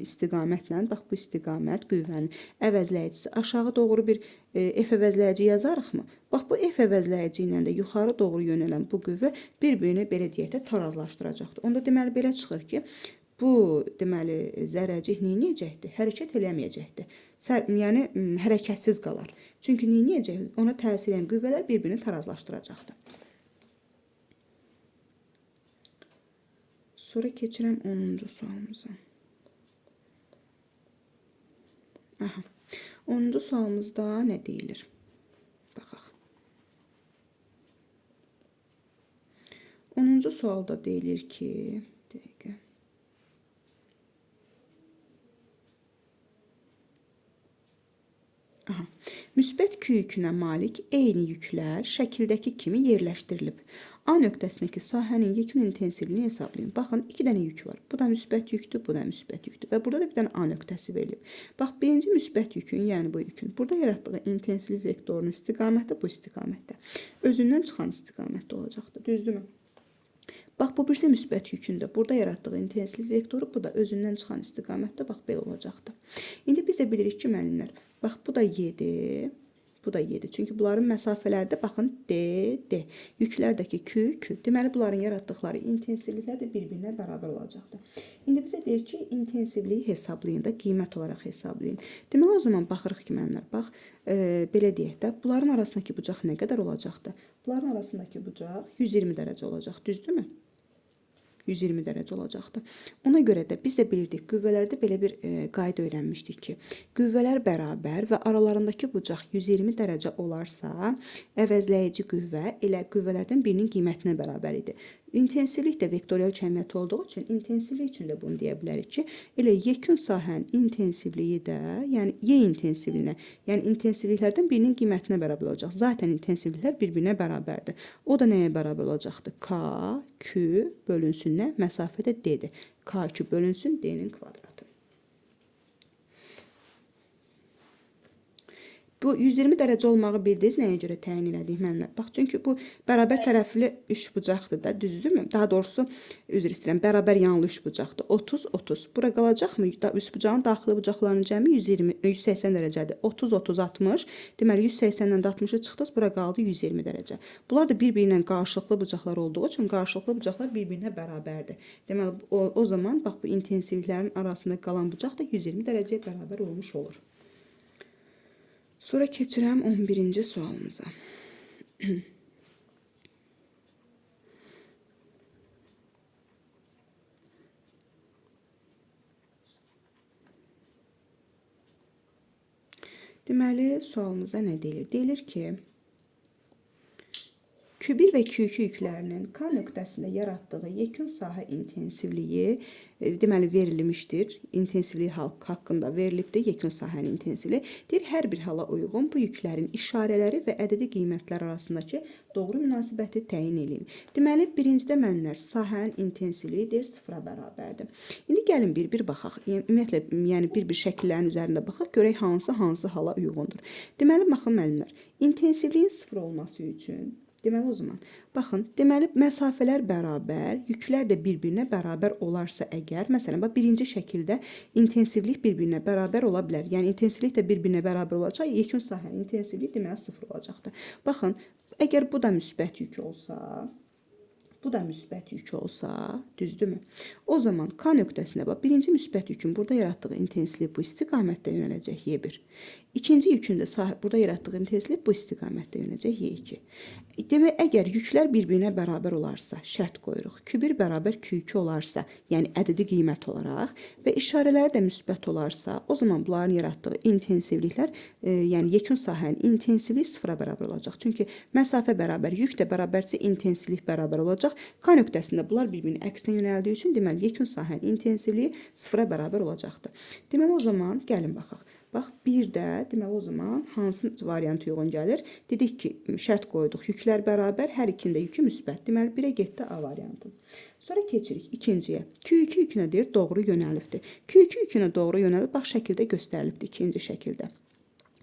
istiqamətlə, bax, bu istiqamət qüvvənin əvəzləyicisi aşağı doğru bir F əvəzləyici yazarıqmı? Bax, bu F əvəzləyici ilə də yuxarı doğru yönələn bu qüvvə bir-birini, belə deyək də, tarazlaşdıracaqdır. Onda deməli, belə çıxır ki, bu, deməli, zərrəcik neyniyəcəkdir? Hərəkət eləməyəcəkdir. Yəni, hərəkətsiz qalar. Çünki neyniyəcək? Ona təsir edən qüvvələr bir-birini tarazlaşdıracaqdır. Sonra keçirəm 10-cu sualımıza. Aha. 10-cu sualımızda nə deyilir? Baxaq. 10-cu sualda deyilir ki, dəqiqə. Aha. Müsbət Q yükünə malik eyni yüklər şəkildəki kimi yerləşdirilib. A nöqtəsindəki sahənin yekun intensivliyini hesablayın. Baxın, 2 dənə yük var. Bu da müsbət yükdür, bu da müsbət yükdür. Və burada da bir dənə A nöqtəsi verilib. Bax, birinci müsbət yükün, yəni bu yükün, burada yaratdığı intensivlik vektorunun istiqaməti bu istiqamətdə. Özündən çıxan istiqamətdə olacaqdır. Düzdürmü? Bax, bu birisi müsbət yükündə. Burada yaratdığı intensivlik vektoru, bu da özündən çıxan istiqamətdə, bax, belə olacaqdır. İndi biz də bilirik ki, müəllimlər, bax, bu da 7, bu da 7. Çünki bunların məsafələri də, baxın, D, D. Yüklərdəki Q, Q. Deməli, bunların yaratdıqları intensivliklər də bir-birinə bərabər olacaqdır. İndi bizə deyir ki, intensivliyi hesablayın da, qiymət olaraq hesablayın. Deməli, o zaman baxırıq ki, müəllimlər, bax, belə deyək də, bunların arasındakı bucaq nə qədər olacaqdır? Bunların arasındakı bucaq 120 dərəcə olacaq, düzdürmü? 120 dərəcə olacaqdır. Ona görə də biz də bilirdik, qüvvələrdə belə bir qayda öyrənmişdik ki, qüvvələr bərabər və aralarındakı bucaq 120 dərəcə olarsa, əvəzləyici qüvvə elə qüvvələrdən birinin qiymətinə bərabər idi. İntensivlik də vektorial cəmiyyət olduğu üçün intensivlik üçün də bunu deyə bilərik ki, elə yekun sahənin intensivliyi də, yəni Y intensivliyinə, yəni intensivliklərdən birinin qiymətinə bərabər olacaq. Zaten intensivliklər bir-birinə bərabərdir. O da nəyə bərabər olacaqdır? K, Q bölünsün nə? Məsafədə D-dir. K2 bölünsün D-nin kvadratı. Bu 120 dərəcə olmağı bildiniz, nəyə görə təyin elədik müəllimlər? Bax, çünki bu bərabər tərəfli üçbucaqdır da, düzdürmü? Daha doğrusu, üzr istəyirəm, bərabər yanlı üçbucaqdır. 30, 30. Bura qalacaqmı? Üçbucağın daxili bucaqlarının cəmi 180 dərəcədir. 30, 30, 60. Deməli, 180-dən də 60-ı çıxdınız, bura qaldı 120 dərəcə. Bunlar da bir-birinə qarşılıqlı bucaqlar olduğu üçün qarşılıqlı bucaqlar bir-birinə bərabərdir. Deməli, o zaman, bax, bu intensivliklərin arasında qalan bucaq da 120 dərəcəyə bərabər olmuş olur. Sonra keçirəm 11-ci sualımıza. Deməli, sualımıza nə deyilir? Deyilir ki, Q1 və Q2 yüklərinin K nöqtəsində yaratdığı yekun sahə intensivliyi deməli verilmişdir. İntensivliyi haqqında verilibdir, yekun sahənin intensivliyi. Deyir, hər bir hala uyğun bu yüklərin işarələri və ədədi qiymətlər arasındakı doğru münasibəti təyin edin. Deməli, birincidə mənlər sahənin intensivliyi deyir 0-a bərabərdir. İndi gəlin bir-bir baxaq. Ümumiyyətlə, yəni bir-bir şəkillərin üzərində baxaq, görək hansı hala uyğundur. Deməli, baxın müəllimlər, intensivliyin 0 olması üçün deməli o zaman, baxın, deməli məsafələr bərabər, yüklər də bir-birinə bərabər olarsa əgər, məsələn, birinci şəkildə intensivlik bir-birinə bərabər ola bilər. Yəni intensivlik də bir-birinə bərabər olacaq, yekun sahənin intensivliyi deməli 0 olacaqdır. Baxın, əgər bu da müsbət yük olsa, bu da müsbət yük olsa, düzdürmü? O zaman K nöqtəsinə bax, birinci müsbət yükün burada yaratdığı intensivlik bu istiqamətdə yönələcək Y1. İkinci yükün də burada yaratdığı intensivlik bu istiqamətdə yönələcək Y2. Demək, əgər yüklər bir-birinə bərabər olarsa, şərt qoyuruq. Q1 bərabər Q2 olarsa, yəni ədədi qiymət olaraq və işarələri də müsbət olarsa, o zaman bunların yaratdığı intensivliklər, yəni yekun sahənin intensivliyi 0-a bərabər olacaq. Çünki məsafə bərabər, yük də bərabərsə intensivlik bərabər olacaq. K nöqtəsində bunlar bir-birini əksinə yönəldiyi üçün, deməli, yekun sahənin intensivliyi 0-a bərabər olacaqdır. Deməli, o zaman gəlin baxaq. Bax, bir də, deməli, o zaman hansı variant uyğun gəlir? Dedik ki, şərt qoyduq, yüklər bərabər, hər ikində yükü müsbət. Deməli, 1-ə getdi A variantı. Sonra keçirik ikinciyə. Q2 yükünə deyir, doğru yönəlibdir. Q2 yükünə doğru yönəlib, bax, şəkildə göstərilibdir, ikinci şəkildə.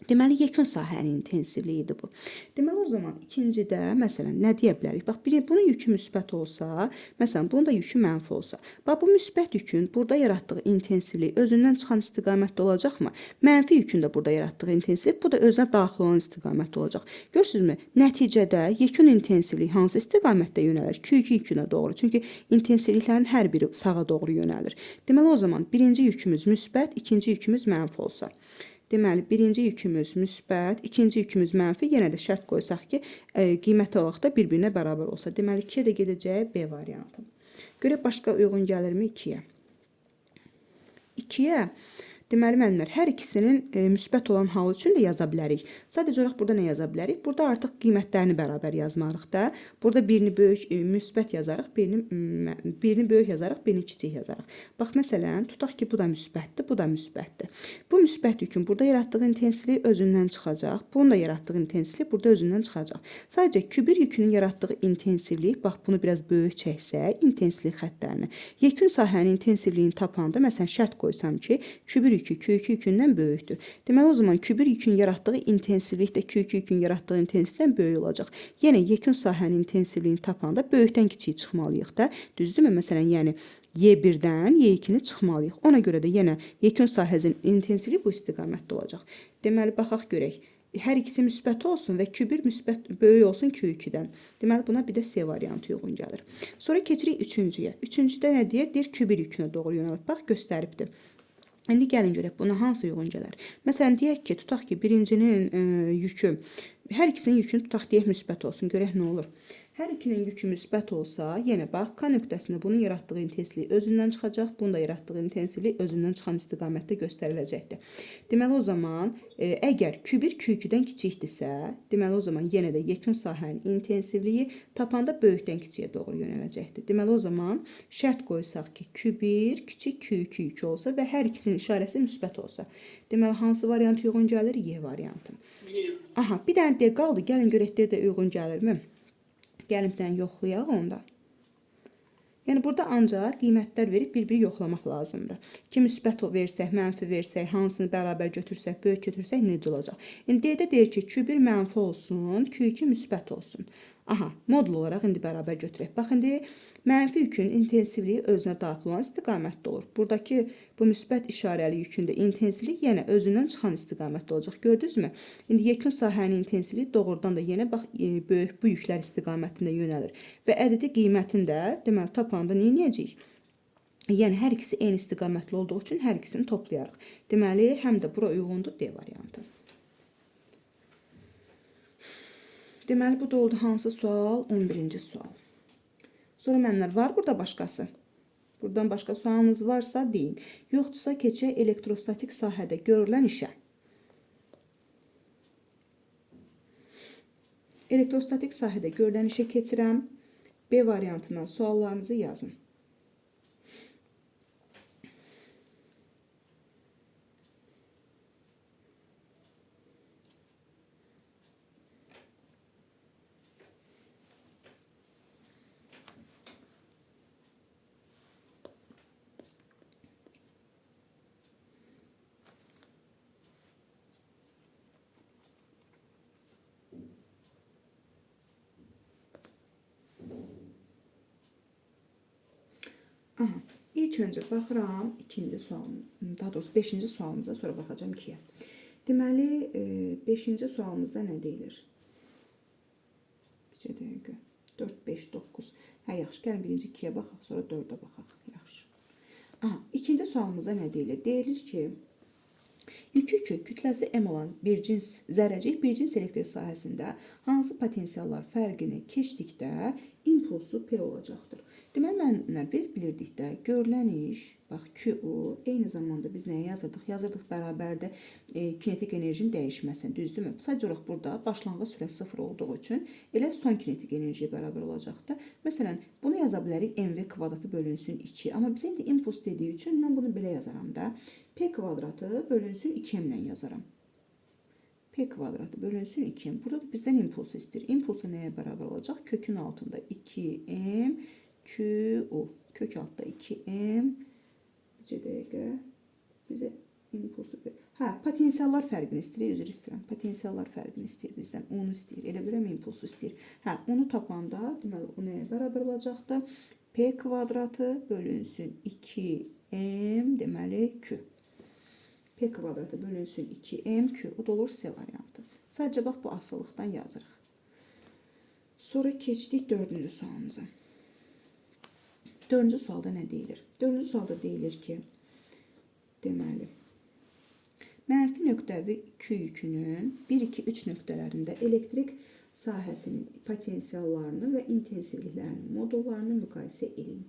Deməli, yekun sahənin intensivliyidir bu. Deməli, o zaman ikincidə, məsələn, nə deyə bilərik? Bax, bunun yükü müsbət olsa, məsələn, bunun da yükü mənfi olsa. Bax, bu müsbət yükün burada yaratdığı intensivlik özündən çıxan istiqamətdə olacaqmı? Mənfi yükün də burada yaratdığı intensivlik, bu da özünə daxil olan istiqamətdə olacaq. Görürsünüzmü? Nəticədə yekun intensivlik hansı istiqamətdə yönəlir? Q2 yükünə doğru. Çünki intensivliklərin hər biri sağa doğru yönəlir. Deməli, o zaman birinci yükümüz müsbət, ikinci yükümüz mənfi olsa. Deməli, birinci yükümüz müsbət, ikinci yükümüz mənfi, yenə də şərt qoysaq ki, qiymət olaraq da bir-birinə bərabər olsa. Deməli, 2-yə də gedəcək B variantı. Görək, başqa uyğun gəlirmi 2-yə? 2-yə, deməli, müəllimlər, hər ikisinin müsbət olan halı üçün də yaza bilərik. Sadəcə olaraq burada nə yaza bilərik? Burada artıq qiymətlərini bərabər yazmarıq da. Burada birini böyük, müsbət yazarıq, birini böyük yazarıq, birini kiçik yazarıq. Bax, məsələn, tutaq ki, bu da müsbətdir, bu da müsbətdir. Bu müsbət yükün burada yaratdığı intensivlik özündən çıxacaq. Bunun da yaratdığı intensivlik burada özündən çıxacaq. Sadəcə Q1 yükünün yaratdığı intensivlik, bax, bunu biraz böyük çəksək, intensivlik xəttlərini. Yekun sahənin intensivliyini tapanda, məsələn, şərt qoysam ki, Q1 yükü Q2 yükündən böyükdür. Deməli, o zaman Q1 yükün yaratdığı intensivlik də Q2 yükün yaratdığı intensivlikdən böyük olacaq. Yenə yekun sahənin intensivliyini tapanda böyükdən kiçiyi çıxmalıyıq da. Düzdürmü? Məsələn, yəni Y1-dən Y2-ni çıxmalıyıq. Ona görə də yenə yekun sahəsinin intensivliyi bu istiqamətdə olacaq. Deməli, baxaq görək. Hər ikisi müsbət olsun və Q1 müsbət böyük olsun Q2-dən. Deməli, buna bir də C variantı uyğun gəlir. Sonra keçirik üçüncüyə. Üçüncüdə nə deyir? Deyir Q1 yükünə doğru yönəlib. Bax, göstəribdir. İndi gəlin görək, buna hansı uyğun gələr? Məsələn, deyək ki, tutaq ki, birincinin yükü, hər ikisinin yükünü tutaq deyək müsbət olsun. Görək nə olur? Hər ikinin yükü müsbət olsa, yenə bax, K nöqtəsində bunun yaratdığı intensivlik özündən çıxacaq, bunun da yaratdığı intensivlik özündən çıxan istiqamətdə göstəriləcəkdir. Deməli, o zaman, əgər Q1 Q2-dən kiçikdirsə, deməli, o zaman yenə də yekun sahənin intensivliyi tapanda böyükdən kiçiyə doğru yönələcəkdir. Deməli, o zaman şərt qoysaq ki, Q1 kiçik Q2 yükü olsa və hər ikisinin işarəsi müsbət olsa. Deməli, hansı variant uyğun gəlir? Y variantı. Aha, bir dənə D qaldı, gəlin görək D də uyğun gəlirmi? Gəlin bir dənə yoxlayaq onda. Yəni, burada ancaq qiymətlər verib bir-biri yoxlamaq lazımdır. Ki, müsbət versək, mənfi versək, hansını bərabər götürsək, böyük götürsək, necə olacaq? İndi D-də deyir ki, Q1 mənfi olsun, Q2 müsbət olsun. Aha, modul olaraq indi bərabər götürək. Bax, indi mənfi yükün intensivliyi özünə daxil olan istiqamətdə olur. Buradakı bu müsbət işarəli yükün də intensivliyi yenə özündən çıxan istiqamətdə olacaq. Gördünüzmü? İndi yekun sahənin intensivliyi doğrudan da yenə bax, böyük bu yüklər istiqamətində yönəlir. Və ədədi qiymətin də, deməli, tapanda nə edəcəyik? Yəni, hər ikisi eyni istiqamətli olduğu üçün hər ikisini toplayarıq. Deməli, həm də bura uyğundur D variantı. Deməli, bu da oldu hansı sual? 11-ci sual. Sonra müəllimlər, var burada başqası? Buradan başqa sualınız varsa deyin. Yoxdursa keçək elektrostatik sahədə görülən işə. Elektrostatik sahədə görülən işə keçirəm. B variantına suallarınızı yazın. Aha, ilk öncə baxıram ikinci sual, daha doğrusu 5-ci sualımıza, sonra baxacağım 2-yə. Deməli, 5-ci sualımızda nə deyilir? Bir dəqiqə. 4, 5, 9. Hə, yaxşı, gəlin birinci 2-yə baxaq, sonra 4-ə baxaq. Yaxşı. Aha, ikinci sualımızda nə deyilir? Deyilir ki, yükü kütləsi M olan bir cins zərrəcik bir cins elektrik sahəsində hansı potensiallar fərqini keçdikdə impulsu P olacaqdır. Deməli, müəllimlər, biz bilirdik də, görülən iş, bax, QU, eyni zamanda biz nəyə yazırdıq? Yazırdıq bərabərdə kinetik enerjinin dəyişməsi, düzdürmü? Sadəcə olaraq burada başlanğıc sürət 0 olduğu üçün elə son kinetik enerjiyə bərabər olacaqdır. Məsələn, bunu yaza bilərik mv kvadratı bölünsün 2. Amma bizə indi impuls dediyi üçün mən bunu belə yazaram da. P kvadratı bölünsün 2m ilə yazaram. P kvadratı bölünsün 2m. Burada da bizdən impuls istəyir. Impulsa nəyə bərabər olacaq? Kökün altında 2m QU. Kök altda 2m. Bir dəqiqə. Bizə impulsu verir. Hə, potensiallar fərqini istəyir. Üzr istəyirəm. Potensiallar fərqini istəyir bizdən. Onu istəyir. Elə bilirəm impulsu istəyir. Hə, onu tapanda deməli o nəyə bərabər olacaqdır? P kvadratı bölünsün 2m deməli Q. P kvadratı bölünsün 2m Q. O da olur C variantı. Sadəcə bax bu asıllıqdan yazırıq. Sonra keçdik 4-cü sualımıza. 4-cü sualda nə deyilir? 4-cü sualda deyilir ki, deməli, mənfi nöqtəvi Q yükünün 1, 2, 3 nöqtələrində elektrik sahəsinin potensiallarını və intensivliklərinin modullarını müqayisə edin.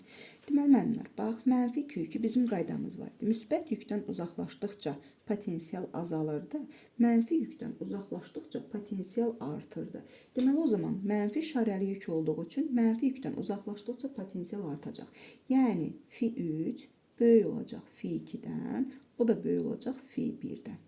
Deməli, müəllimlər, bax, mənfi Q yükü bizim qaydamız var idi. Müsbət yükdən uzaqlaşdıqca potensial azalırdı, mənfi yükdən uzaqlaşdıqca potensial artırdı. Deməli, o zaman mənfi işarəli yük olduğu üçün mənfi yükdən uzaqlaşdıqca potensial artacaq. Yəni, fi 3 böyük olacaq fi 2-dən, o da böyük olacaq fi 1-dən.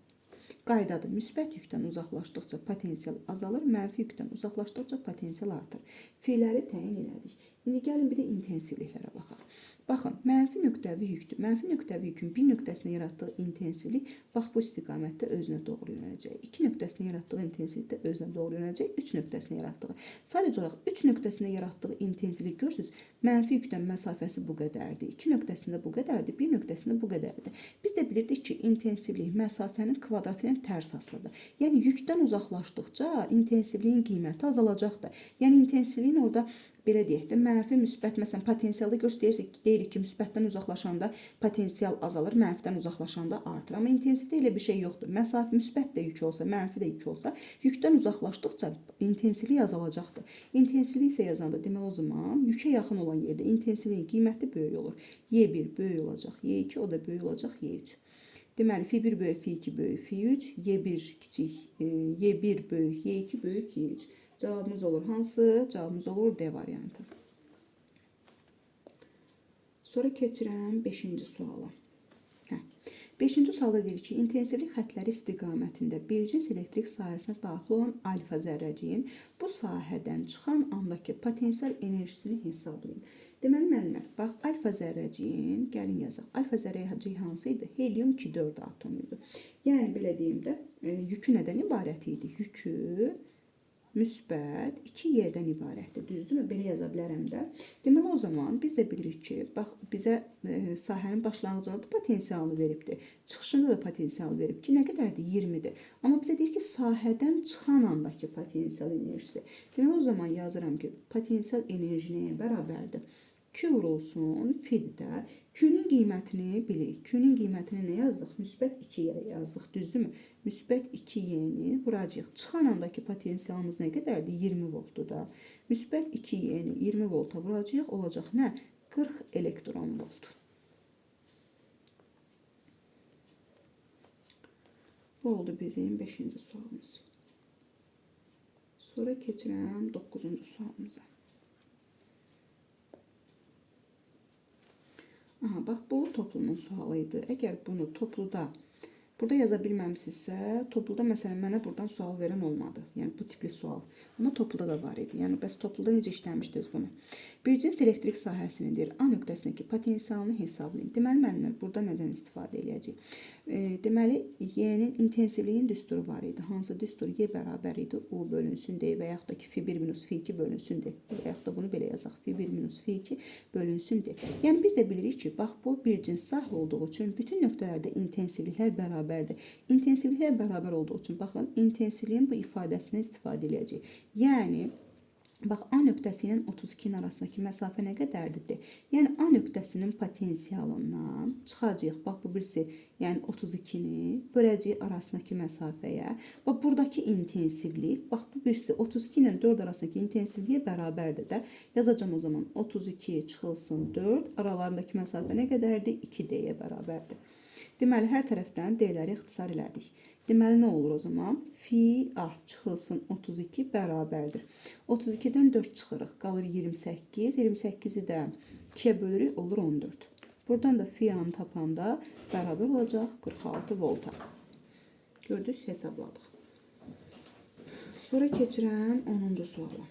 Qaydadır, müsbət yükdən uzaqlaşdıqca potensial azalır, mənfi yükdən uzaqlaşdıqca potensial artır. Fi'ləri təyin elədik. İndi gəlin bir də intensivliklərə baxaq. Baxın, mənfi nöqtəvi yükdür. Mənfi nöqtəvi yükün bir nöqtəsində yaratdığı intensivlik bax bu istiqamətdə özünə doğru yönələcək. 2 nöqtəsində yaratdığı intensivlik də özünə doğru yönələcək. 3 nöqtəsində yaratdığı. Sadəcə olaraq 3 nöqtəsində yaratdığı intensivlik görürsünüz. Mənfi yükdən məsafəsi bu qədərdir. 2 nöqtəsində bu qədərdir, 1 nöqtəsində bu qədərdir. Biz də bilirdik ki, intensivlik məsafənin kvadratı ilə tərs asılıdır. Yəni yükdən uzaqlaşdıqca intensivliyin qiyməti azalacaqdır. Yəni intensivliyin orada belə deyək də, mənfi, müsbət, məsələn, potensialda deyirik ki, müsbətdən uzaqlaşanda potensial azalır, mənfidən uzaqlaşanda artır. Amma intensivdə elə bir şey yoxdur. Məsafə müsbət də yük olsa, mənfi də yük olsa, yükdən uzaqlaşdıqca intensivlik azalacaqdır. İntensivlik isə yazanda demək o zaman yükə yaxın olan yerdə intensivliyin qiyməti böyük olur. Y1 böyük olacaq, Y2 o da böyük olacaq, Y3. Deməli, Fi1 böyük, Fi2 böyük, Fi3, Y1 kiçik, Y1 böyük, Y2 böyük, Y3. Cavabımız olur hansı? Cavabımız olur D variantı. Sonra keçirəm 5-ci suala. 5-ci sualda deyir ki, intensivlik xətləri istiqamətində bir cins elektrik sahəsinə daxil olan alfa zərrəciyin bu sahədən çıxan andakı potensial enerjisini hesablayın. Deməli, müəllimlər, bax, alfa zərrəciyin, gəlin yazaq, alfa zərrəcik hansı idi? Helium 2-4 atomu idi. Yəni, belə deyim də, yükü nədən ibarət idi? Yükü müsbət 2y'dən ibarətdir. Düzdürmü? Belə yaza bilərəm də. Deməli, o zaman biz də bilirik ki, bax, bizə sahənin başlanğıcında da potensialını veribdir. Çıxışında da potensial verib ki, nə qədərdir? 20-dir. Amma bizə deyir ki, sahədən çıxan andakı potensial enerjisi. Deməli, o zaman yazıram ki, potensial enerji nəyə bərabərdir? Q vurulsun, fi-dir də. Q-nin qiymətini bilirik. Q-nin qiymətini nə yazdıq? Müsbət 2-yə yazdıq, düzdürmü? Müsbət 2y-ni vuracağıq. Çıxan andakı potensialımız nə qədərdir? 20 voltdur da. Müsbət 2y-ni 20 volta vuracağıq, olacaq nə? 40 elektron volt. Bu oldu bizim 5-ci sualımız. Sonra keçirəm 9-cu sualımıza. Aha, bax bu toplumun sualıydı. Əgər bunu topluda burada yaza bilməmsinizsə, topluda məsələn mənə buradan sual verən olmadı. Yəni bu tipli sual. Amma topluda da var idi. Yəni bəs topluda necə işləmişdiniz bunu? Bir cins elektrik sahəsinin deyir A nöqtəsindəki potensialını hesablayın. Deməli müəllimlər burada nədən istifadə edəcəyik? Deməli Y-nin intensivliyin düsturu var idi. Hansı düstur? Y bərabər idi. U bölünsün D və yaxud da ki F1 minus F2 bölünsün D. Və yaxud da bunu belə yazaq. F1 minus F2 bölünsün D. Yəni biz də bilirik ki, bax bu bir cins sahə olduğu üçün bütün nöqtələrdə intensivliklər bərabərdir. İntensivliklər bərabər olduğu üçün baxın, intensivliyin bu ifadəsindən istifadə edəcəyik. Yəni bax A nöqtəsi ilə 32-nin arasındakı məsafə nə qədərdir? Yəni A nöqtəsinin potensialından çıxacağıq. Bax bu birisi, yəni 32-ni böləcəyik arasındakı məsafəyə. Bax buradakı intensivlik, bax bu birisi 32 ilə 4 arasındakı intensivliyə bərabərdir də. Yazacağım o zaman 32 çıxılsın 4, aralarındakı məsafə nə qədərdir? 2D-yə bərabərdir. Deməli hər tərəfdən D-ləri ixtisar elədik. Deməli nə olur o zaman? Fi A çıxılsın 32 bərabərdir. 32-dən 4 çıxırıq, qalır 28. 28-i də 2-yə bölürük, olur 14. Buradan da fi A-nı tapanda bərabər olacaq 46 volta. Gördünüz, hesabladıq. Sonra keçirəm 10-cu suala.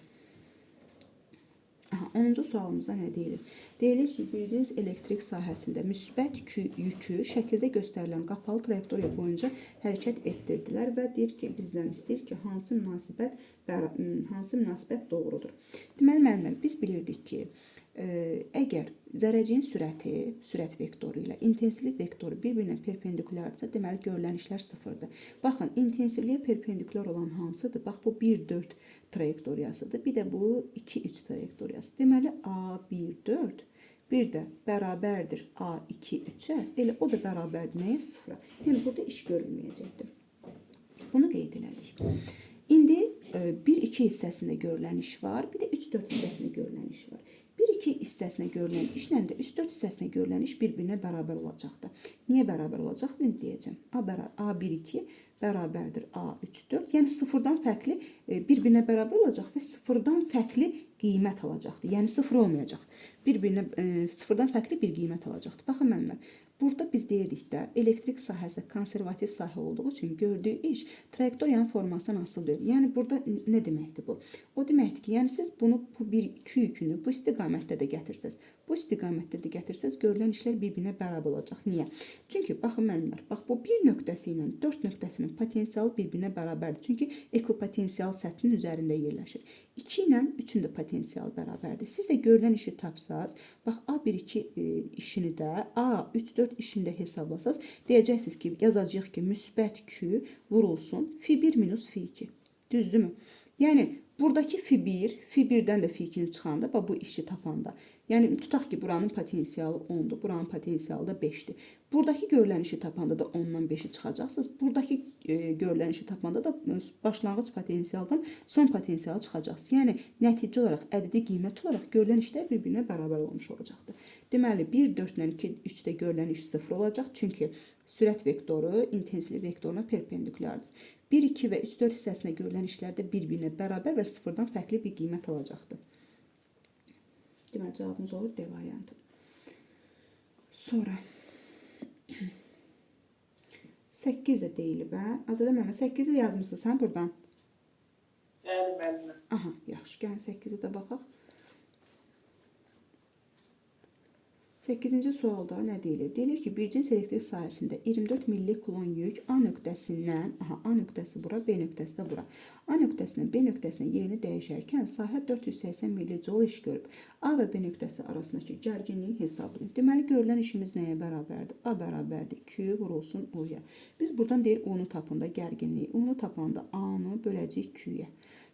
10-cu sualımızda nə deyilir? Deyilir ki, bir cins elektrik sahəsində müsbət yükü şəkildə göstərilən qapalı trayektoriya boyunca hərəkət etdirdilər və deyir ki, bizdən istəyir ki, hansı münasibət doğrudur. Deməli, müəllimlər, biz bilirdik ki, əgər zərəciyin sürət vektoru ilə intensivlik vektoru bir-birinə perpendikulyardırsa, deməli görülən işlər sıfırdır. Baxın, intensivliyə perpendikulyar olan hansıdır? Bax, bu 1-4 trayektoriyasıdır. Bir də bu 2-3 trayektoriyası. Deməli, A1-4 bir də bərabərdir A2-3-ə, elə o da bərabərdir nəyə? Sıfıra. Yəni, burada iş görülməyəcəkdir. Bunu qeyd elədik. İndi 1-2 hissəsində görülən iş var, bir də 3-4 hissəsində görülən iş var. 1-2 hissəsinə görülən işlə də 3-4 hissəsinə görülən iş bir-birinə bərabər olacaqdır. Niyə bərabər olacaqdır? İndi deyəcəm. A1-2 bərabərdir A3-4. Yəni sıfırdan fərqli bir-birinə bərabər olacaq və sıfırdan fərqli qiymət alacaqdır. Yəni sıfır olmayacaq. Sıfırdan fərqli bir qiymət alacaqdır. Baxın müəllimlər. Burada biz deyirdik də, elektrik sahəsi konservativ sahə olduğu üçün gördüyü iş trayektoriyanın formasından asılı deyil. Yəni burada nə deməkdir bu? O deməkdir ki, yəni siz bunu bu bir-iki yükünü bu istiqamətdə də gətirsəz, bu istiqamətdə də gətirsəz, görülən işlər bir-birinə bərabər olacaq. Niyə? Çünki baxın müəllimlər, bax bu 1 nöqtəsi ilə 4 nöqtəsinin potensialı bir-birinə bərabərdir. Çünki ekvipotensial səthinin üzərində yerləşir. 2 ilə 3-ün də potensialı bərabərdir. Siz də görülən işi tapsaz, bax A1-2 işini də A3-4 işini də hesablasaz, deyəcəksiniz ki, yazacağıq ki, müsbət Q vurulsun F1 minus F2. Düzdürmü? Yəni, buradakı F1, F1-dən də F2-ni çıxanda, bu işi tapanda, yəni tutaq ki, buranın potensialı 10-dur, buranın potensialı da 5-dir. Buradakı görülən işi tapanda da 10-dan 5-i çıxacaqsınız. Buradakı görülən işi tapanda da başlanğıc potensialdan son potensialı çıxacaqsınız. Yəni, nəticə olaraq, ədədi qiymət olaraq görülən işlər bir-birinə bərabər olmuş olacaqdır. Deməli, 1, 4 ilə 2, 3-də görülən iş 0 olacaq. Çünki sürət vektoru intensivlik vektoruna perpendikulyardır. 1, 2 və 3, 4 hissəsində görülən işlərdə bir-birinə bərabər və sıfırdan fərqli bir qiymət alacaqdır. Deməli, cavabımız olur D variantı. Sonra 8 də deyilib, hə? Azadə müəllimə, 8-i yazmısınız, hə, buradan? Bəli, müəllimə. Aha, yaxşı, gəlin 8-ə də baxaq. 8-ci sualda nə deyilir? Deyilir ki, bir cins elektrik sahəsində 24 millikulon yük A nöqtəsindən, A nöqtəsi bura, B nöqtəsi də bura. A nöqtəsindən B nöqtəsinə yerini dəyişərkən sahə 480 millicol iş görüb. A və B nöqtəsi arasındakı gərginliyi hesablayın. Deməli, görülən işimiz nəyə bərabərdir? A bərabərdir Q vurulsun U-ya. Biz buradan deyir U-nu tapanda gərginliyi. U-nu tapanda A-nı böləcəyik Q-yə.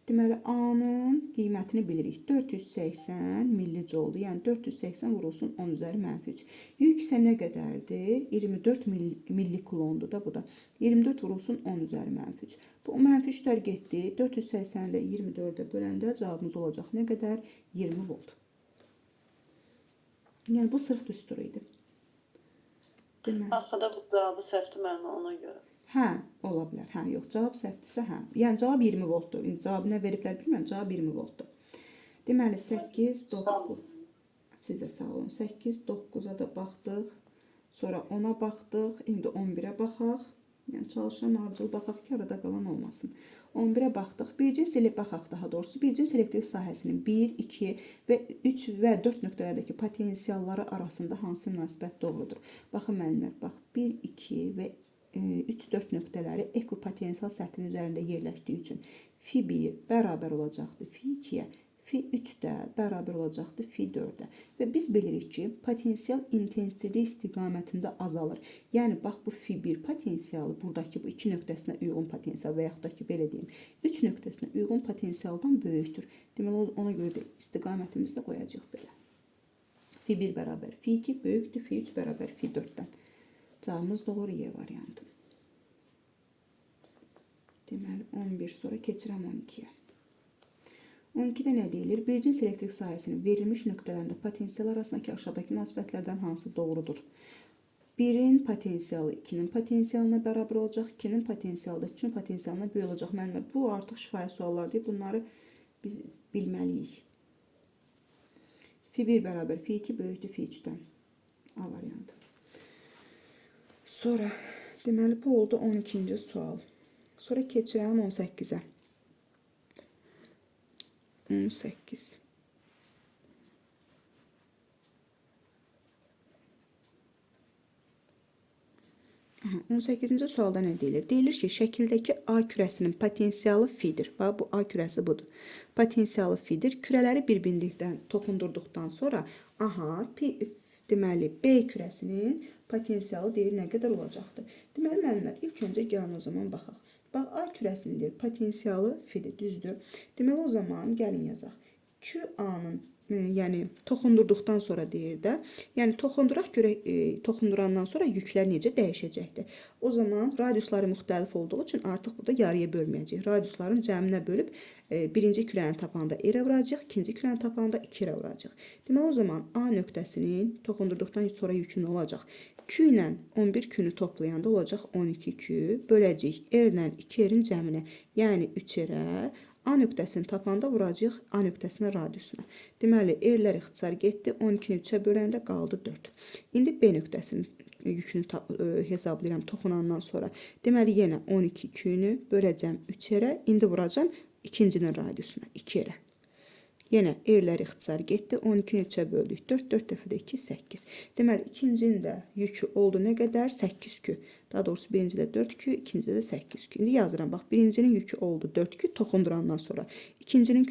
Deməli, A-nın qiymətini bilirik. 480 millijouldur. Yəni 480 vurulsun 10 üzəri -3. Yük isə nə qədərdir? 24 millikulondur da bu da. 24 vurulsun 10 üzəri -3. Bu -3'lər getdi. 480-i də 24-ə böləndə cavabımız olacaq nə qədər? 20 volt. Yəni bu sırf düsturu idi. Deməli. Axırda bu cavabı səhvdir müəllimə ona görə. Hə, ola bilər. Hə, yox, cavab səhvdirsə, hə. Yəni cavab 20 voltdur. İndi cavabı nə veriblər bilmirəm, cavab 20 voltdur. Deməli 8 9 Siz də sağ olun. 8 9-a da baxdıq. Sonra 10-a baxdıq. İndi 11-ə baxaq. Yəni çalışıram ardıcıl baxaq ki, arada qalan olmasın. 11-ə baxdıq. Bircins baxaq daha doğrusu. Bircins elektrik sahəsinin 1, 2 və 3 və 4 nöqtələrdəki potensialları arasında hansı münasibət doğrudur? Baxın müəllimlər, bax 1, 2 və 3-4 nöqtələri ekopotensial səthinin üzərində yerləşdiyi üçün Fi1 bərabər olacaqdır Fi2-yə, Fi3 də bərabər olacaqdır Fi4-ə. Və biz bilirik ki, potensial intensivlik istiqamətində azalır. Yəni, bax bu Fi1 potensialı buradakı bu 2 nöqtəsinə uyğun potensial və yaxud da ki, belə deyim, 3 nöqtəsinə uyğun potensialdan böyükdür. Deməli, ona görə də istiqamətimizi də qoyacaq belə. Fi1 bərabər Fi2 böyükdür, Fi3 bərabər Fi4-dən. Cavabımız da olur Y variantı. Deməli, 11 sonra keçirəm 12-yə. 12-də nə deyilir? Bircins elektrik sahəsinin verilmiş nöqtələrində potensial arasındakı aşağıdakı münasibətlərdən hansı doğrudur? 1-in potensialı 2-nin potensialına bərabər olacaq, 2-nin potensialı da 3-ün potensialına böyük olacaq. Müəllimlər, bu artıq şifahi suallar deyil, bunları biz bilməliyik. Fi1 bərabər Fi2 böyükdür Fi3-dən. A variantı. Sonra, deməli, bu oldu 12-ci sual. Sonra keçirəm 18-ə. 18. 18-ci sualda nə deyilir? Deyilir ki, şəkildəki A kürəsinin potensialı Fi'dir. Bax, bu A kürəsi budur. Potensialı Fi'dir. Kürələri bir-birlikdən toxundurduqdan sonra, deməli, B kürəsinin potensialı deyir nə qədər olacaqdır. Deməli, müəllimlər, ilk öncə gəlin o zaman baxaq. Bax, A kürəsinin potensialı Fi'dir, düzdür. Deməli, o zaman gəlin yazaq. QA-nın, yəni toxundurduqdan sonra deyir də, yəni toxunduraq görək, toxundurandan sonra yüklər necə dəyişəcəkdir. O zaman radiusları müxtəlif olduğu üçün artıq burada yarıya bölməyəcək. Radiusların cəminə bölüb birinci kürəni tapanda R-ə vuracaq, ikinci kürəni tapanda 2-rə vuracaq. Deməli, o zaman A nöqtəsinin toxundurduqdan sonra yükü nə olacaq? Q ilə 11 Q-nü toplayanda olacaq 12 Q, böləcək R ilə 2-rin cəminə, yəni 3-rə. A nöqtəsini tapanda vuracaq A nöqtəsinə radiusuna. Deməli, R-lər ixtisar getdi, 12-ni 3-ə böləndə qaldı 4. İndi B nöqtəsinin yükünü hesablayıram toxunandan sonra. Deməli, yenə 12 Q-nü böləcəm 3-rə, indi vuracam ikincinin radiusuna, 2-rə. Yenə R-lər ixtisar getdi, 12-ni 3-ə böldük, 4, 4 dəfə də 2, 8. Deməli, ikincinin də yükü oldu nə qədər? 8 Q. Daha doğrusu birincidə 4 Q, ikincidə də 8 Q. İndi yazıram, bax, birincinin yükü oldu 4 Q, toxundurandan sonra. İkincinin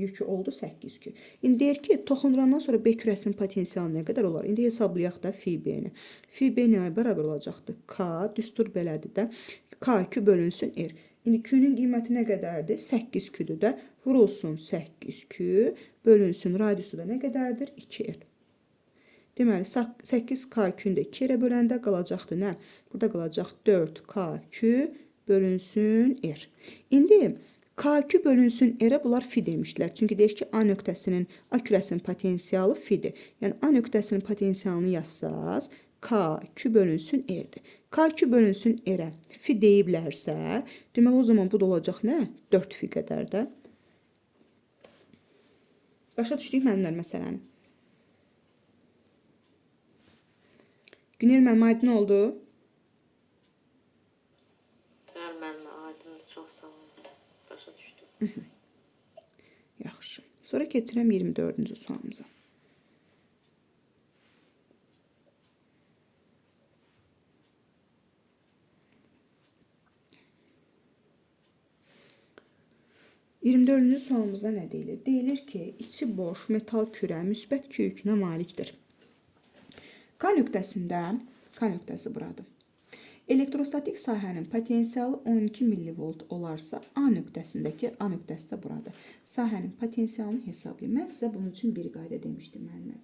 yükü oldu 8 Q. İndi deyir ki, toxundurandan sonra B kürəsinin potensialı nə qədər olar? İndi hesablayaq da Fi B-ni. Fi B nəyə bərabər olacaqdır? K, düstur belədir də. K, Q bölünsün R. İndi Q-nün qiyməti nə qədərdir? 8 Q-dür də. Vurulsun 8 Q, bölünsün radiusu da nə qədərdir? 2R. Deməli, 8 K Q-nü də 2-rə böləndə qalacaqdır nə? Burada qalacaq 4 K Q bölünsün R. İndi K Q bölünsün R-ə bunlar Fi demişlər. Çünki deyir ki, A nöqtəsinin, A kürəsinin potensialı Fi'dir. Yəni, A nöqtəsinin potensialını yazsaz, K Q bölünsün R-dir. K Q bölünsün R-ə Fi deyiblərsə, deməli, o zaman bu da olacaq nə? 4 Fi qədər də. Başa düşdük müəllimlər məsələni. Günel müəllimə aydın oldu? Bəli, müəllimə aydındır. Çox sağ olun. Başa düşdüm. Yaxşı. Sonra keçirəm 24-cü sualımıza. %24-cü sualımızda nə deyilir? Deyilir ki, içi boş metal kürə müsbət Q yükünə malikdir. K nöqtəsində, K nöqtəsi buradır. Elektrostatik sahənin potensialı 12 millivolt olarsa, A nöqtəsindəki, A nöqtəsi də buradır. Sahənin potensialını hesablayın. Mən sizə bunun üçün bir qayda demişdim müəllimlər.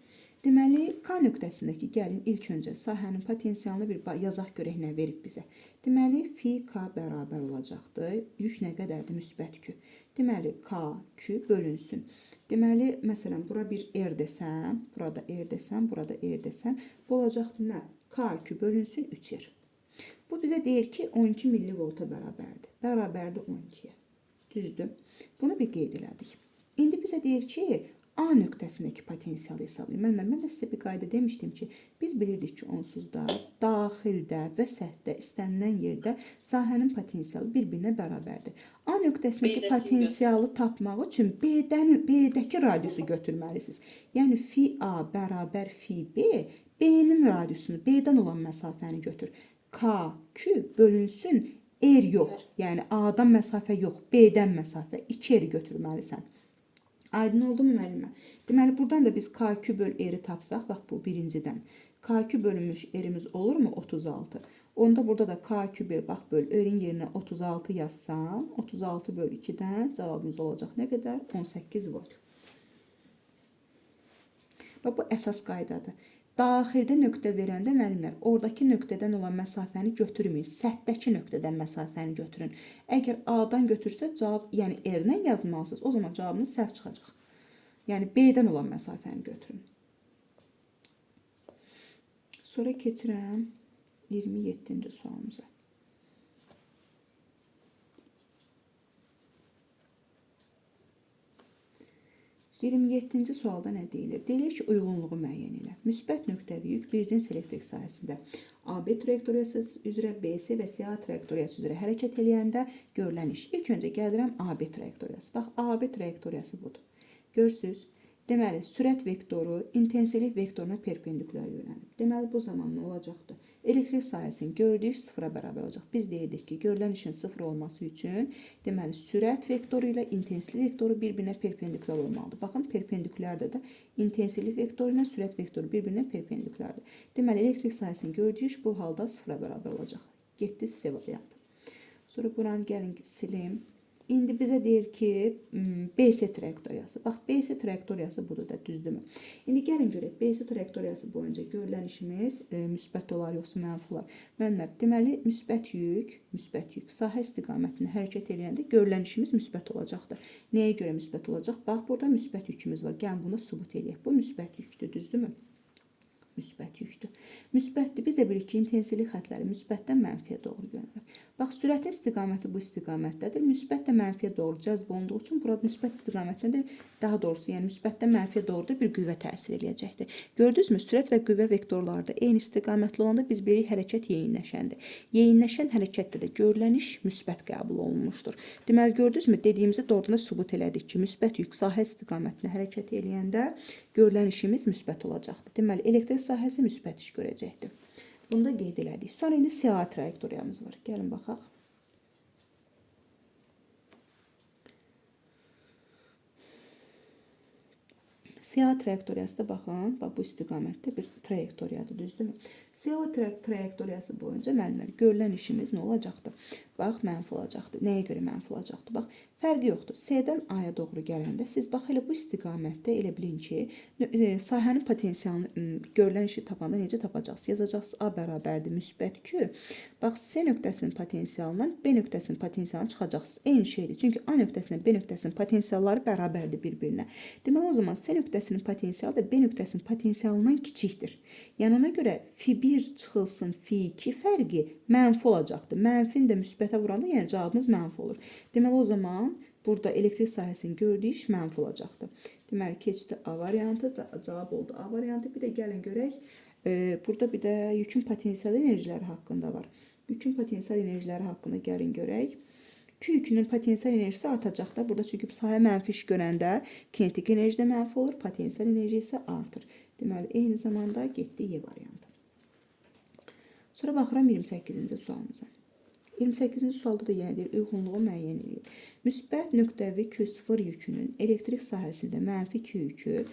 Deməli, K nöqtəsindəki gəlin ilk öncə sahənin potensialını bir yazaq görək nə verib bizə. Deməli, fi K bərabər olacaqdır. Yük nə qədərdir? Müsbət Q. Deməli, K, Q bölünsün. Deməli, məsələn, bura bir R desəm, burada R desəm, burada R desəm, bu olacaqdır nə? K, Q bölünsün 3R. Bu bizə deyir ki, 12 millivolta bərabərdir. Bərabərdir 12-yə. Düzdür. Bunu bir qeyd elədik. İndi bizə deyir ki, A nöqtəsindəki potensialı hesablayın. Mən də sizə bir qayda demişdim ki, biz bilirdik ki, onsuzda, daxildə və səthdə, istənilən yerdə sahənin potensialı bir-birinə bərabərdir. A nöqtəsindəki potensialı tapmaq üçün B-dəki radiusu götürməlisiniz. Yəni, fi A bərabər fi B, B-nin radiusunu, B-dən olan məsafəni götür. K, Q bölünsün R yox, yəni A-dan məsafə yox, B-dən məsafə, 2 R götürməlisən. Aydın oldu mu müəllimə? Deməli, buradan da biz KQ böl R-i tapsaq, bax bu birincidən. KQ bölünmüş R-imiz olur mu? 36. Onda burada da KQ böl, bax böl, R-in yerinə 36 yazsam, 36 böl 2-dən cavabımız olacaq nə qədər? 18 volt. Bax, bu əsas qaydadır. Daxildə nöqtə verəndə müəllimlər, oradakı nöqtədən olan məsafəni götürməyin. Səthdəki nöqtədən məsafəni götürün. Əgər A-dan götürsə, cavab, yəni R-lə yazmalısınız, o zaman cavabınız səhv çıxacaq. Yəni B-dən olan məsafəni götürün. Sonra keçirəm 27-ci sualımıza. 27-ci sualda nə deyilir? Deyilir ki, uyğunluğu müəyyən elə. Müsbət nöqtəvi yük bir cins elektrik sahəsində AB trayektoriyası üzrə, BC və CA trayektoriyası üzrə hərəkət eləyəndə görülən iş. İlk öncə gəlirəm AB trayektoriyası. Bax, AB trayektoriyası budur. Görürsünüz? Deməli, sürət vektoru intensivlik vektoruna perpendikulyar yönəlib. Deməli, bu zaman nə olacaqdır? Elektrik sahəsinin gördüyü iş sıfıra bərabər olacaq. Biz deyirdik ki, görülən işin sıfır olması üçün, deməli, sürət vektoru ilə intensivlik vektoru bir-birinə perpendikulyar olmalıdır. Baxın, perpendikulyardır da intensivlik vektoru ilə sürət vektoru bir-birinə perpendikulyardır. Deməli, elektrik sahəsinin gördüyü iş bu halda sıfıra bərabər olacaq. Getdi C variantı. Sonra buranı gəlin silim. İndi bizə deyir ki, BC trayektoriyası. Bax, BC trayektoriyası budur da, düzdürmü? İndi gəlin görək, BC trayektoriyası boyunca görülən işimiz müsbət olar, yoxsa mənfi olar. Mənlər, deməli, müsbət yük sahə istiqamətində hərəkət edəndə görülən işimiz müsbət olacaqdır. Nəyə görə müsbət olacaq? Bax, burada müsbət yükümüz var. Gəlin bunu sübut edək. Bu müsbət yükdür, düzdürmü? Müsbət yükdür. Müsbətdir. Biz də bilirik ki, intensivlik xətləri müsbətdən mənfiyə doğru yönəlir. Bax, sürətin istiqaməti bu istiqamətdədir. Müsbət də mənfiyə doğru cəzb olunduğu üçün burada müsbət istiqamətdədir. Daha doğrusu, yəni müsbətdən mənfiyə doğru da bir qüvvə təsir eləyəcəkdir. Gördünüzmü? Sürət və qüvvə vektorları da eyni istiqamətli olanda biz bilirik hərəkət yeyinləşəndir. Yeyinləşən hərəkətdə də görülən iş müsbət qəbul olunmuşdur. Deməli, gördünüzmü? Dediyimizi doğrudan da sübut elədik ki, müsbət yük sahə istiqamətində hərəkət eləyəndə görülən işimiz müsbət olacaqdır. Deməli, elektrik sahəsi müsbət iş görəcəkdir. Bunu da qeyd elədik. Sonra indi CA trayektoriyamız var. Gəlin baxaq. CA trayektoriyası da baxın, bax bu istiqamətdə bir trayektoriyadır, düzdürmü? CA trayektoriyası boyunca müəllimlər görülən işimiz nə olacaqdır? Bax, mənfi olacaqdır. Nəyə görə mənfi olacaqdır? Bax, fərqi yoxdur. C-dən A-ya doğru gələndə siz bax elə bu istiqamətdə elə bilin ki, sahənin potensialını görülən işi tapanda necə tapacaqsınız? Yazacaqsınız A bərabərdir müsbət Q. Bax, C nöqtəsinin potensialından B nöqtəsinin potensialını çıxacaqsınız. Eyni şeydir. Çünki A nöqtəsinin B nöqtəsinin potensialları bərabərdir bir-birinə. Deməli, o zaman C nöqtəsinin potensialı da B nöqtəsinin potensialından kiçikdir. Yəni, ona görə Fi1 çıxılsın Fi2 fərqi mənfi olacaqdır. Mənfin də müsbətə vuranda, yəni cavabımız mənfi olur. Deməli, o zaman burada elektrik sahəsinin gördüyü iş mənfi olacaqdır. Deməli, keçdi A variantı, cavab oldu A variantı. Bir də gəlin görək, burada bir də yükün potensial enerjiləri haqqında var. Yükün potensial enerjiləri haqqında gəlin görək. Q yükünün potensial enerjisi artacaq da. Burada çünki sahə mənfi iş görəndə kinetik enerji də mənfi olur, potensial enerji isə artır. Deməli, eyni zamanda getdi Y variantı. Sonra baxıram 28-ci sualımıza. 28-ci sualda da yenə deyir, uyğunluğu müəyyən edin. Müsbət nöqtəvi Q0 yükünün elektrik sahəsində mənfi Q yükü,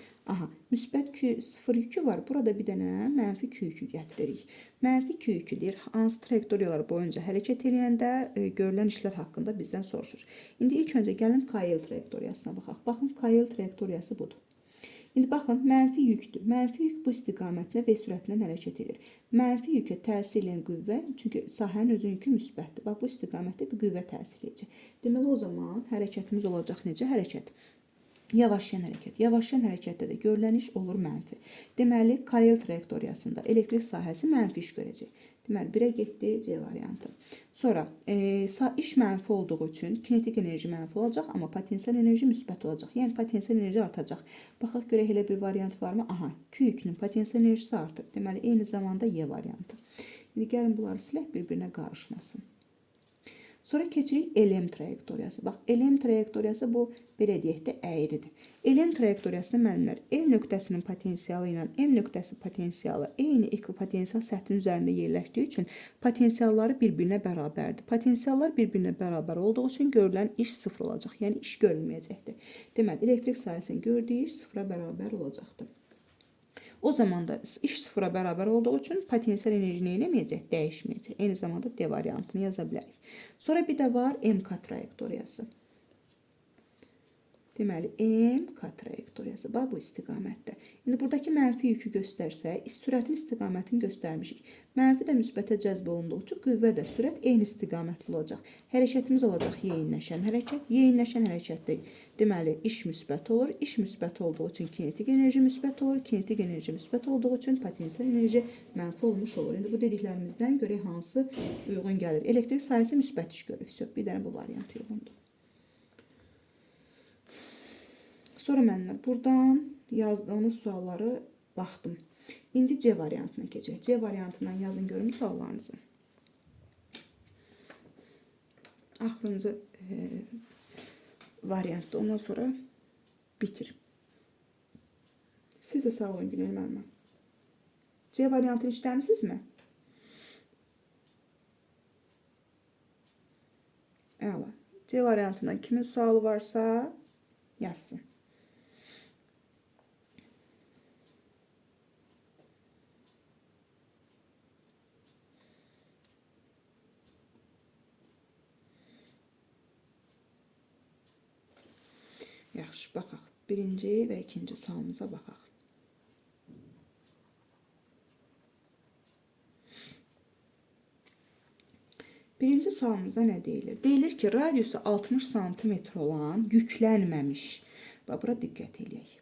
müsbət Q0 yükü var. Burada bir dənə mənfi Q yükü gətiririk. Mənfi Q yükü deyir, hansı trayektoriyalar boyunca hərəkət edəndə görülən işlər haqqında bizdən soruşur. İndi ilk öncə gəlin KL trayektoriyasına baxaq. Baxın, KL trayektoriyası budur. İndi baxın, mənfi yükdür. Mənfi yük bu istiqamətlə V sürətindən hərəkət edir. Mənfi yükə təsir edən qüvvə, çünki sahənin özünün yükü müsbətdir. Bax, bu istiqamətdə bir qüvvə təsir edəcək. Deməli, o zaman hərəkətimiz olacaq necə? Hərəkət. Yavaşlayan hərəkət. Yavaşlayan hərəkətdə də görülən iş olur mənfi. Deməli, KL trayektoriyasında elektrik sahəsi mənfi iş görəcək. Deməli, 1-ə getdi C variantı. Sonra, iş mənfi olduğu üçün kinetik enerji mənfi olacaq, amma potensial enerji müsbət olacaq. Yəni, potensial enerji artacaq. Baxaq, görək elə bir variant varmı? Q yükünün potensial enerjisi artır. Deməli, eyni zamanda Y variantı. İndi, gəlin bunları silək, bir-birinə qarışmasın. Sonra keçirik LM trayektoriyası. Bax, LM trayektoriyası bu, belə deyək də, əyridir. LM trayektoriyasında müəllimlər L nöqtəsinin potensialı ilə M nöqtəsi potensialı eyni ekvipotensial səthin üzərində yerləşdiyi üçün potensialları bir-birinə bərabərdir. Potensiallar bir-birinə bərabər olduğu üçün görülən iş sıfır olacaq. Yəni, iş görülməyəcəkdir. Deməli, elektrik sahəsinin gördüyü iş sıfıra bərabər olacaqdır. O zaman da iş sıfıra bərabər olduğu üçün potensial enerji nə eləməyəcək? Dəyişməyəcək. Eyni zamanda D variantını yaza bilərik. Sonra bir də var MK trayektoriyası. Deməli, MK trayektoriyası. Bax, bu istiqamətdə. İndi buradakı mənfi yükü göstərsək, sürətin istiqamətini göstərmişik. Mənfi də müsbətə cəzb olunduğu üçün qüvvə də sürət eyni istiqamətli olacaq. Hərəkətimiz olacaq yeyinləşən hərəkət. Yeyinləşən hərəkətdə deməli, iş müsbət olur. İş müsbət olduğu üçün kinetik enerji müsbət olur. Kinetik enerji müsbət olduğu üçün potensial enerji mənfi olmuş olur. İndi bu dediklərimizdən görək hansı uyğun gəlir. Elektrik sahəsi müsbət iş görür. Bir dənə bu variant uyğundur. Sonra mənlər buradan yazdığınız sualları baxdım. İndi C variantına keçək. C variantından yazın görün suallarınızı. Axırıncı variantda ondan sonra bitir. Siz də sağ olun Günel müəllimə. C variantını işləmisinizmi? Əla. C variantından kimin sualı varsa yazsın. Yaxşı, baxaq. Birinci və ikinci sualımıza baxaq. Birinci sualımıza nə deyilir? Deyilir ki, radiusu 60 sm olan yüklənməmiş. Bax, bura diqqət edək.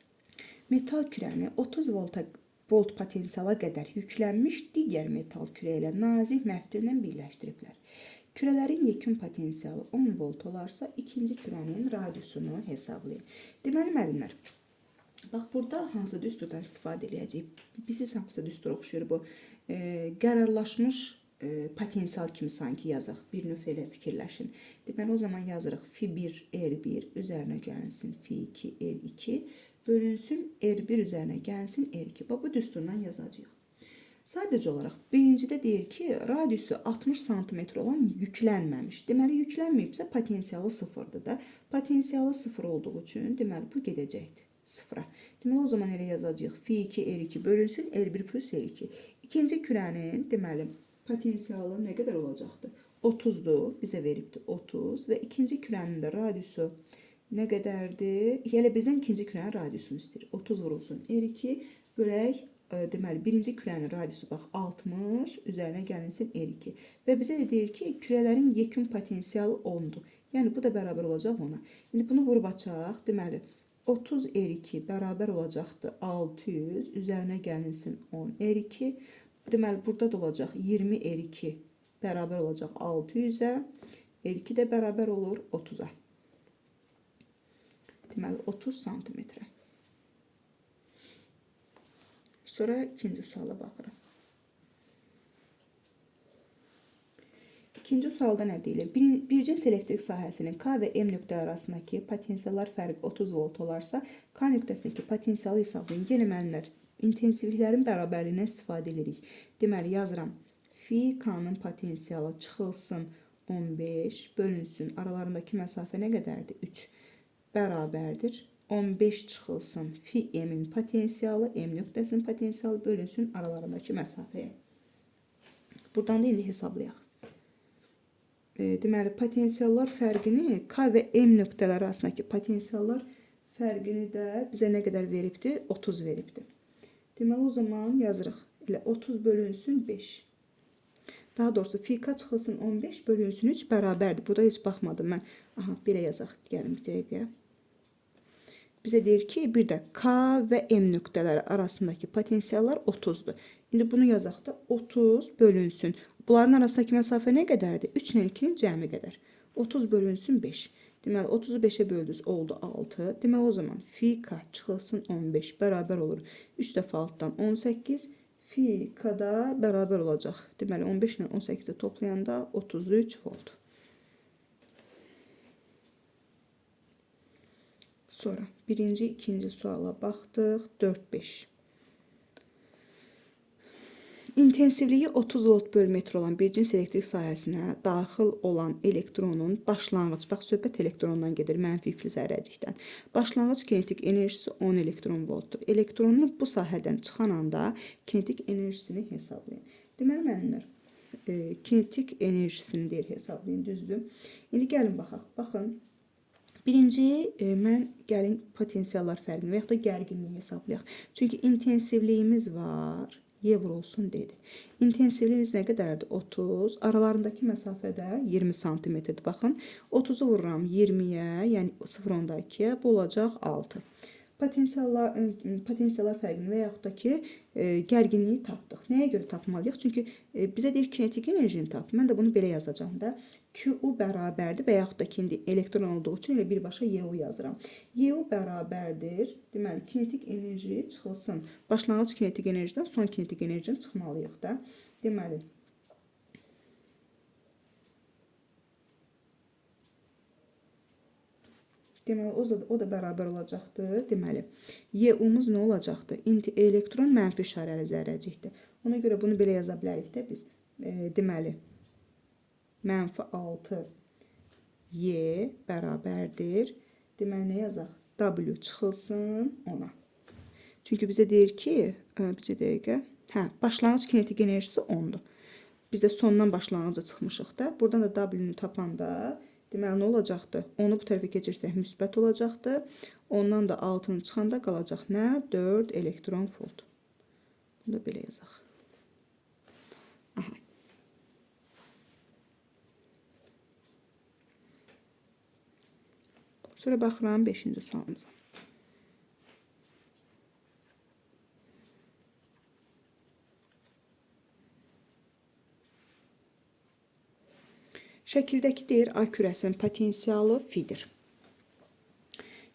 Metal kürəni 30 volt potensiala qədər yüklənmiş digər metal kürə ilə nazik məftillə birləşdiriblər. Kürələrin yekun potensialı 10 volt olarsa, ikinci kürənin radiusunu hesablayın. Deməli, müəllimlər, bax, burada hansı düsturdan istifadə edəcəyik? Bizi hansı düstur oxşuyur bu? Qərarlaşmış potensial kimi sanki yazıq. Bir növ elə fikirləşin. Deməli, o zaman yazırıq F1 R1 üzərinə gəlinsin F2 R2 bölünsün R1 üzərinə gəlsin R2. Bax, bu düsturdan yazacağıq. Sadəcə olaraq birincidə deyir ki, radiusu 60 sm olan yüklənməmiş. Deməli, yüklənməyibsə potensialı sıfırdır da. Potensialı sıfır olduğu üçün, deməli, bu gedəcəkdir sıfıra. Deməli, o zaman elə yazacağıq. F2 R2 bölünsün R1 plus R2. İkinci kürənin, deməli, potensialı nə qədər olacaqdır? 30'dur, bizə veribdir 30 və ikinci kürənin də radiusu nə qədərdir? Elə bizdən ikinci kürənin radiusunu istəyir. 30 vurulsun R2 bölək. Deməli, birinci kürənin radiusu bax 60, üzərinə gəlinsin R2. Və bizə deyir ki, kürələrin yekun potensialı 10'dur. Yəni, bu da bərabər olacaq ona. İndi bunu vurub açaq. Deməli, 30 R2 bərabər olacaqdır 600, üzərinə gəlinsin 10 R2. Deməli, burada da olacaq 20 R2 bərabər olacaq 600'ə. R2 də bərabər olur 30'a. Deməli, 30 santimetrə. Sonra ikinci suala baxırıq. İkinci sualda nə deyilir? Bircəs elektrik sahəsinin K və M nöqtə arasındakı potensiallar fərqi 30 volt olarsa, K nöqtəsindəki potensialı hesablayın. Yenə müəllimlər, intensivliklərin bərabərliyinə istifadə edirik. Deməli, yazıram. Fi K'nın potensialı çıxılsın 15 bölünsün. Aralarındakı məsafə nə qədərdir? 3 bərabərdir. 15 çıxılsın fi m'in potensialı, m nöqtəsinin potensialı bölünsün aralarındakı məsafəyə. Buradan da indi hesablayaq. Deməli, potensiallar fərqini K və M nöqtələri arasındakı potensiallar fərqini də bizə nə qədər veribdir? 30 veribdir. Deməli, o zaman yazırıq. Elə 30 bölünsün 5. Daha doğrusu fi K çıxılsın 15 bölünsün 3 bərabərdir. Burada heç baxmadım mən. Aha, belə yazaq. Gəlin bir dəqiqə. Bizə deyir ki, bir də K və M nöqtələri arasındakı potensiallar 30'dur. İndi bunu yazaq da 30 bölünsün. Bunların arasındakı məsafə nə qədərdir? 3 ilə 2'nin cəmi qədər. 30 bölünsün 5. Deməli 30'u 5'e böldünüz oldu 6. Deməli o zaman fi K çıxılsın 15 bərabər olur. 3 dəfə altdan 18. Fi K da bərabər olacaq. Deməli 15 ilə 18'i toplayanda 33 volt. Sonra birinci, ikinci suala baxdıq. 4-5. İntensivliyi 30 volt bölü metr olan bir cins elektrik sahəsinə daxil olan elektronun başlanğıc, bax söhbət elektrondan gedir, mənfi yüklü zərrəcikdən. Başlanğıc kinetik enerjisi 10 elektron voltdur. Elektronun bu sahədən çıxan anda kinetik enerjisini hesablayın. Deməli müəllimlər, kinetik enerjisini deyir hesablayın, düzdür. İndi gəlin baxaq. Baxın. Birinci, mən gəlin potensiallar fərqini və yaxud da gərginliyi hesablayaq. Çünki intensivliyimiz var. Y vurulsun dedi. İntensivliyimiz nə qədərdir? 30. Aralarındakı məsafədə 20 santimetrdir. Baxın, 30'u vururam 20'yə, yəni 0.2'yə, bu olacaq 6. Potensiallar fərqini və yaxud da ki, gərginliyi tapdıq. Nəyə görə tapmalıyıq? Çünki bizə deyir kinetik enerjini tap. Mən də bunu belə yazacağım da. QU bərabərdir və yaxud da ki, indi elektron olduğu üçün elə birbaşa YU yazıram. YU bərabərdir. Deməli, kinetik enerji çıxılsın. Başlanğıc kinetik enerjidən son kinetik enerjini çıxmalıyıq da. Deməli, o da bərabər olacaqdır. Deməli, YU-muz nə olacaqdır? Elektron mənfi işarəli zərrəcikdir. Ona görə bunu belə yaza bilərik də biz. Deməli, mənfi 6 Y bərabərdir. Deməli, nə yazaq? W çıxılsın 10'a. Çünki bizə deyir ki, bir dəqiqə, başlanğıc kinetik enerjisi 10'dur. Biz də sondan başlanğıca çıxmışıq da. Buradan da W-nü tapanda deməli, nə olacaqdır? 10'u bu tərəfə keçirsək müsbət olacaqdır. Ondan da 6'nın çıxanda qalacaq nə? 4 elektron volt. Bunu da belə yazaq. Aha. Sonra baxıram 5-ci sualımıza. Şəkildəki deyir A kürəsinin potensialı fidir.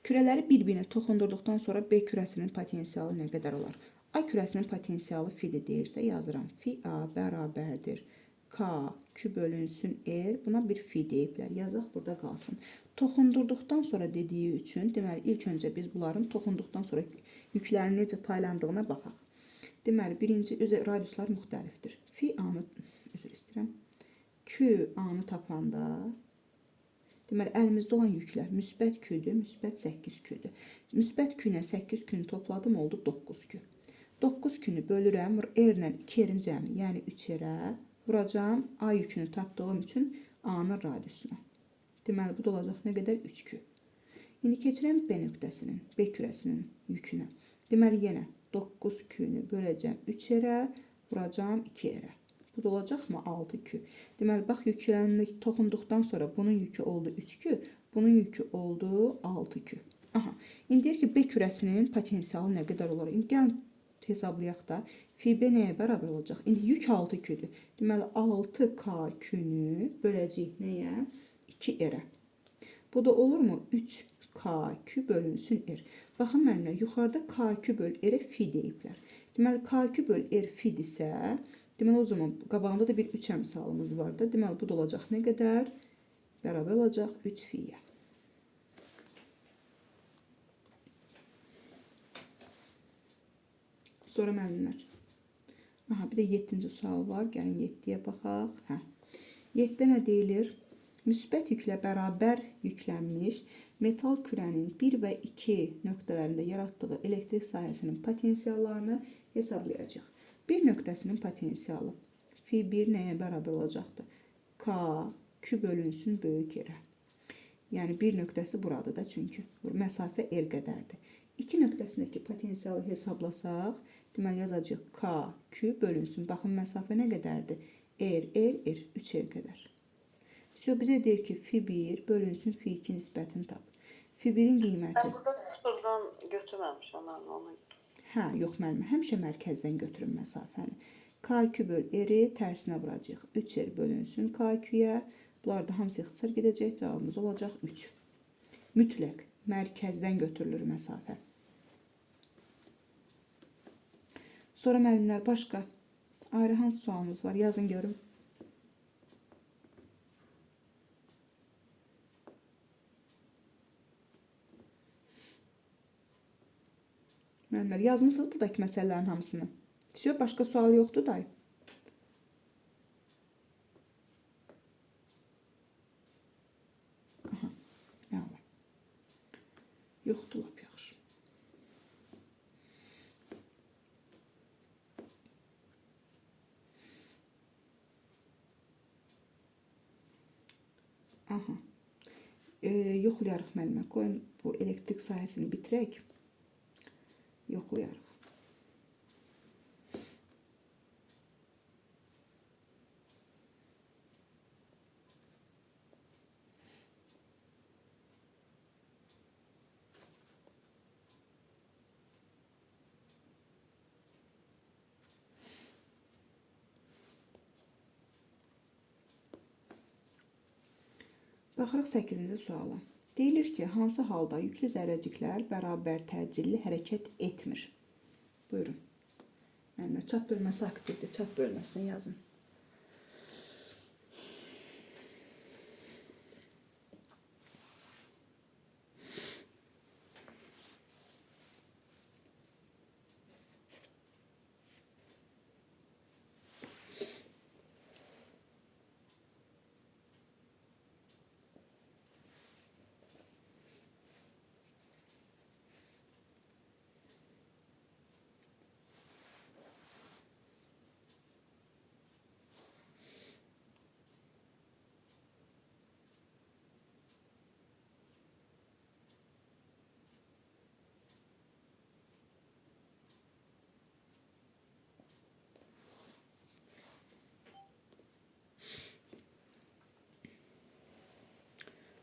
Kürələri bir-birinə toxundurduqdan sonra B kürəsinin potensialı nə qədər olar? A kürəsinin potensialı fidir deyirsə yazıram. Fi A bərabərdir. K Q bölünsün R. Buna bir fi deyiblər. Yazaq burada qalsın. Toxundurduqdan sonra dediyi üçün, deməli ilk öncə biz bunların toxunduqdan sonra yüklərin necə paylandığına baxaq. Deməli birinci radiuslar müxtəlifdir. Fi A-nı üzr istəyirəm. Q A-nı tapanda deməli əlimizdə olan yüklər müsbət Q-dür, müsbət 8 Q-dür. Müsbət Q-nə 8 Q-nü topladım oldu 9 Q. 9 Q-nü bölürəm R-lə 2 R-in cəmi, yəni 3 R-ə vuracağım A yükünü tapdığım üçün A-nın radiusuna. Deməli bu da olacaq nə qədər 3 Q. İndi keçirəm B nöqtəsinin, B kürəsinin yükünə. Deməli yenə 9 Q-nü böləcəm 3 R-ə, vuracağım 2 R-ə. Bu da olacaqmı? 6Q. Deməli, bax, yüklərini toxunduqdan sonra bunun yükü oldu 3Q, bunun yükü oldu 6Q. Aha, indi deyir ki, B kürəsinin potensialı nə qədər olar? İndi gəlin hesablayaq da, fi B nəyə bərabər olacaq? İndi yük 6Q-dür. Deməli, 6KQ-nü böləcəyik nəyə? 2R-ə. Bu da olurmu? 3KQ bölünsün R. Baxın mənimlə, yuxarıda KQ böl R-ə fi deyiblər. Deməli, KQ böl R fidirsə, deməli, o zaman qabağında da bir 3 əmsalımız var da. Deməli, bu da olacaq nə qədər? Bərabər olacaq 3 fiyə. Sonra müəllimlər. Aha, bir də 7-ci sual var. Gəlin 7-yə baxaq. 7-də nə deyilir? Müsbət yüklə bərabər yüklənmiş metal kürənin 1 və 2 nöqtələrində yaratdığı elektrik sahəsinin potensiallarını hesablayacağıq. Bir nöqtəsinin potensialı F1 nəyə bərabər olacaqdır? K, Q bölünsün böyük R-ə. Yəni bir nöqtəsi buradır da çünki. Məsafə R qədərdir. 2 nöqtəsindəki potensialı hesablasaq, deməli yazacağıq K, Q bölünsün. Baxın məsafə nə qədərdir? R, R, R, 3R qədər. Bizə deyir ki, F1 bölünsün F2 nisbətini tap. F1-in qiyməti... Mən burada sıfırdan götürməmişəm onu. Hə, yox müəllimə, həmişə mərkəzdən götürün məsafəni. K2 böl R-i tərsinə vuracaq. 3R bölünsün K2-yə. Bunlar da hamısı ixtisar gedəcək. Cavabımız olacaq 3. Mütləq mərkəzdən götürülür məsafə. Sonra müəllimlər başqa ayrı hansı sualımız var? Yazın görüm. Müəllimlər yazmısınız buradakı məsələlərin hamısını. Все, başqa sual yoxdur da. Aha, əla. Yoxdur, lap yaxşı. Aha. Yoxlayarıq müəllimə. Qoyun bu elektrik sahəsini bitirək. Yoxlayarıq. Baxırıq 8-ci suala. Deyilir ki, hansı halda yüklü zərrəciklər bərabər təcilli hərəkət etmir? Buyurun. Yəni, çap bölməsi aktivdir. Çap bölməsini yazın.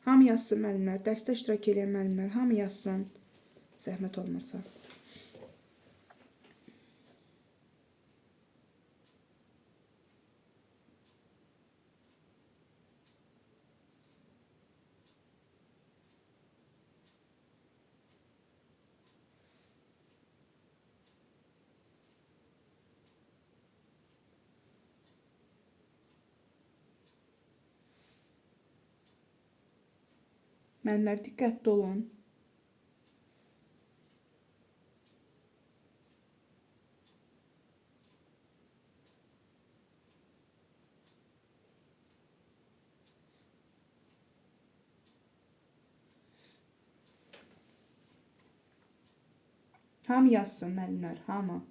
Hamı yazsın müəllimlər, dərsdə iştirak edən müəllimlər, hamı yazsın. Zəhmət olmasa. Müəllimlər diqqətli olun. Hamı yazsın müəllimlər, hamı.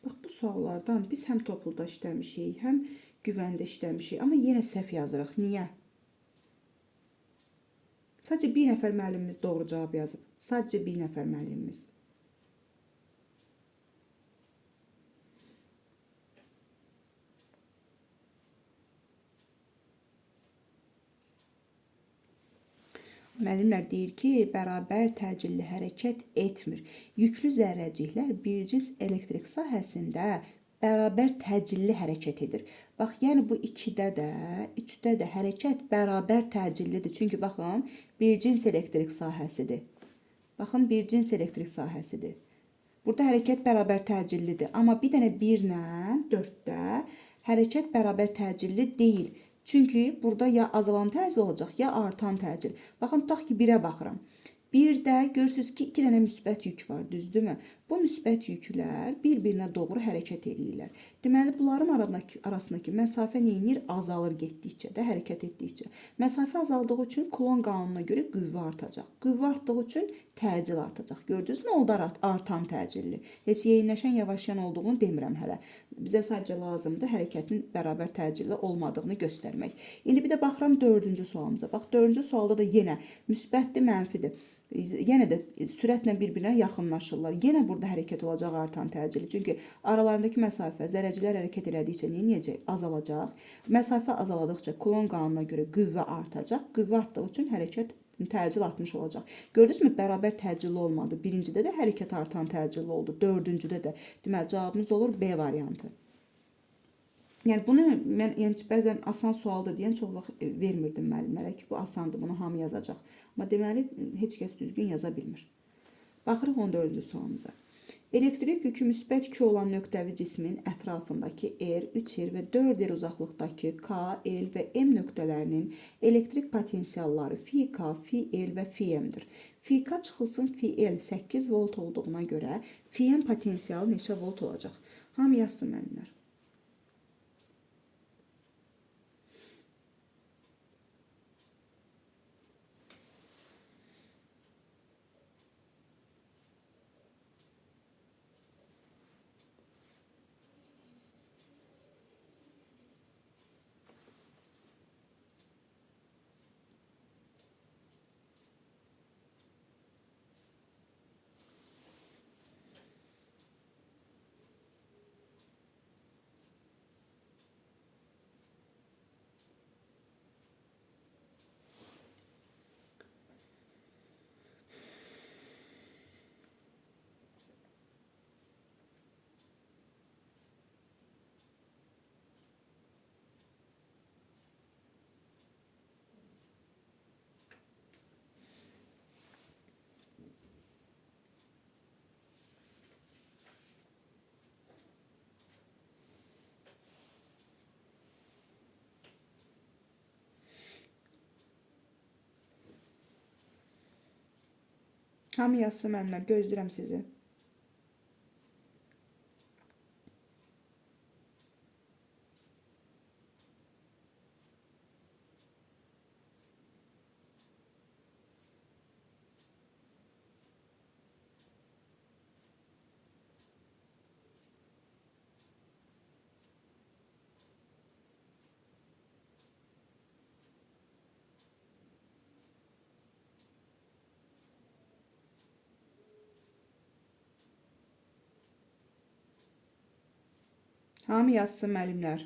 Bax, bu suallardan biz həm topluda işləmişik, həm güvəndə işləmişik. Amma yenə səhv yazırıq. Niyə? Sadəcə bir nəfər müəllimimiz doğru cavab yazıb. Sadəcə bir nəfər müəllimimiz. Müəllimlər deyir ki, bərabər təcilli hərəkət etmir. Yüklü zərrəciklər bircins elektrik sahəsində bərabər təcilli hərəkət edir. Bax, yəni bu 2-də də, 3-də də hərəkət bərabər təcillidir. Çünki baxın, bir cins elektrik sahəsidir. Baxın, bir cins elektrik sahəsidir. Burada hərəkət bərabər təcillidir. Amma bir dənə 1 ilə 4-də hərəkət bərabər təcilli deyil. Çünki burada ya azalan təcil olacaq, ya artan təcil. Baxın, tutaq ki, 1-ə baxıram. 1-də görürsünüz ki, 2 dənə müsbət yük var, düzdürmü? Bu müsbət yüklər bir-birinə doğru hərəkət edirlər. Deməli, bunların arasındakı məsafə neyinir? Azalır getdikcə də, hərəkət etdikcə. Məsafə azaldığı üçün Kulon qanununa görə qüvvə artacaq. Qüvvə artdığı üçün təcil artacaq. Gördünüzmü? Oldu artan təcilli. Heç yeyinləşən, yavaşlayan olduğunu demirəm hələ. Bizə sadəcə lazımdır hərəkətin bərabər təcilli olmadığını göstərmək. İndi bir də baxıram 4-cü sualımıza. Bax, 4-cü sualda da yenə müsbətdir, mənfidir. Yenə də sürətlə bir-birinə yaxınlaşırlar. Yenə burada hərəkət olacaq artan təcilli. Çünki aralarındakı məsafə zərrəciklər hərəkət elədikcə necə azalacaq? Məsafə azaladıqca Kulon qanununa görə qüvvə artacaq. Qüvvə artdığı üçün hərəkət təcil artmış olacaq. Gördünüzmü? Bərabər təcilli olmadı. Birincidə də hərəkət artan təcilli oldu. Dördüncüdə də. Deməli, cavabımız olur B variantı. Yəni bunu mən bəzən asan sualdır deyən çox vaxt vermirdim müəllimlərə ki, bu asandır, bunu hamı yazacaq. Amma deməli heç kəs düzgün yaza bilmir. Baxırıq 14-cü sualımıza. Elektrik yükü müsbət Q olan nöqtəvi cismin ətrafındakı R, 3R və 4R uzaqlıqdakı K, L və M nöqtələrinin elektrik potensialları phi K, phi L və phi M-dir. Phi K çıxılsın phi L 8 volt olduğuna görə phi M potensialı neçə volt olacaq? Hamı yazsın müəllimlər. Hamı yazsın müəllimlər, gözləyirəm sizi. Hamı yazsın müəllimlər.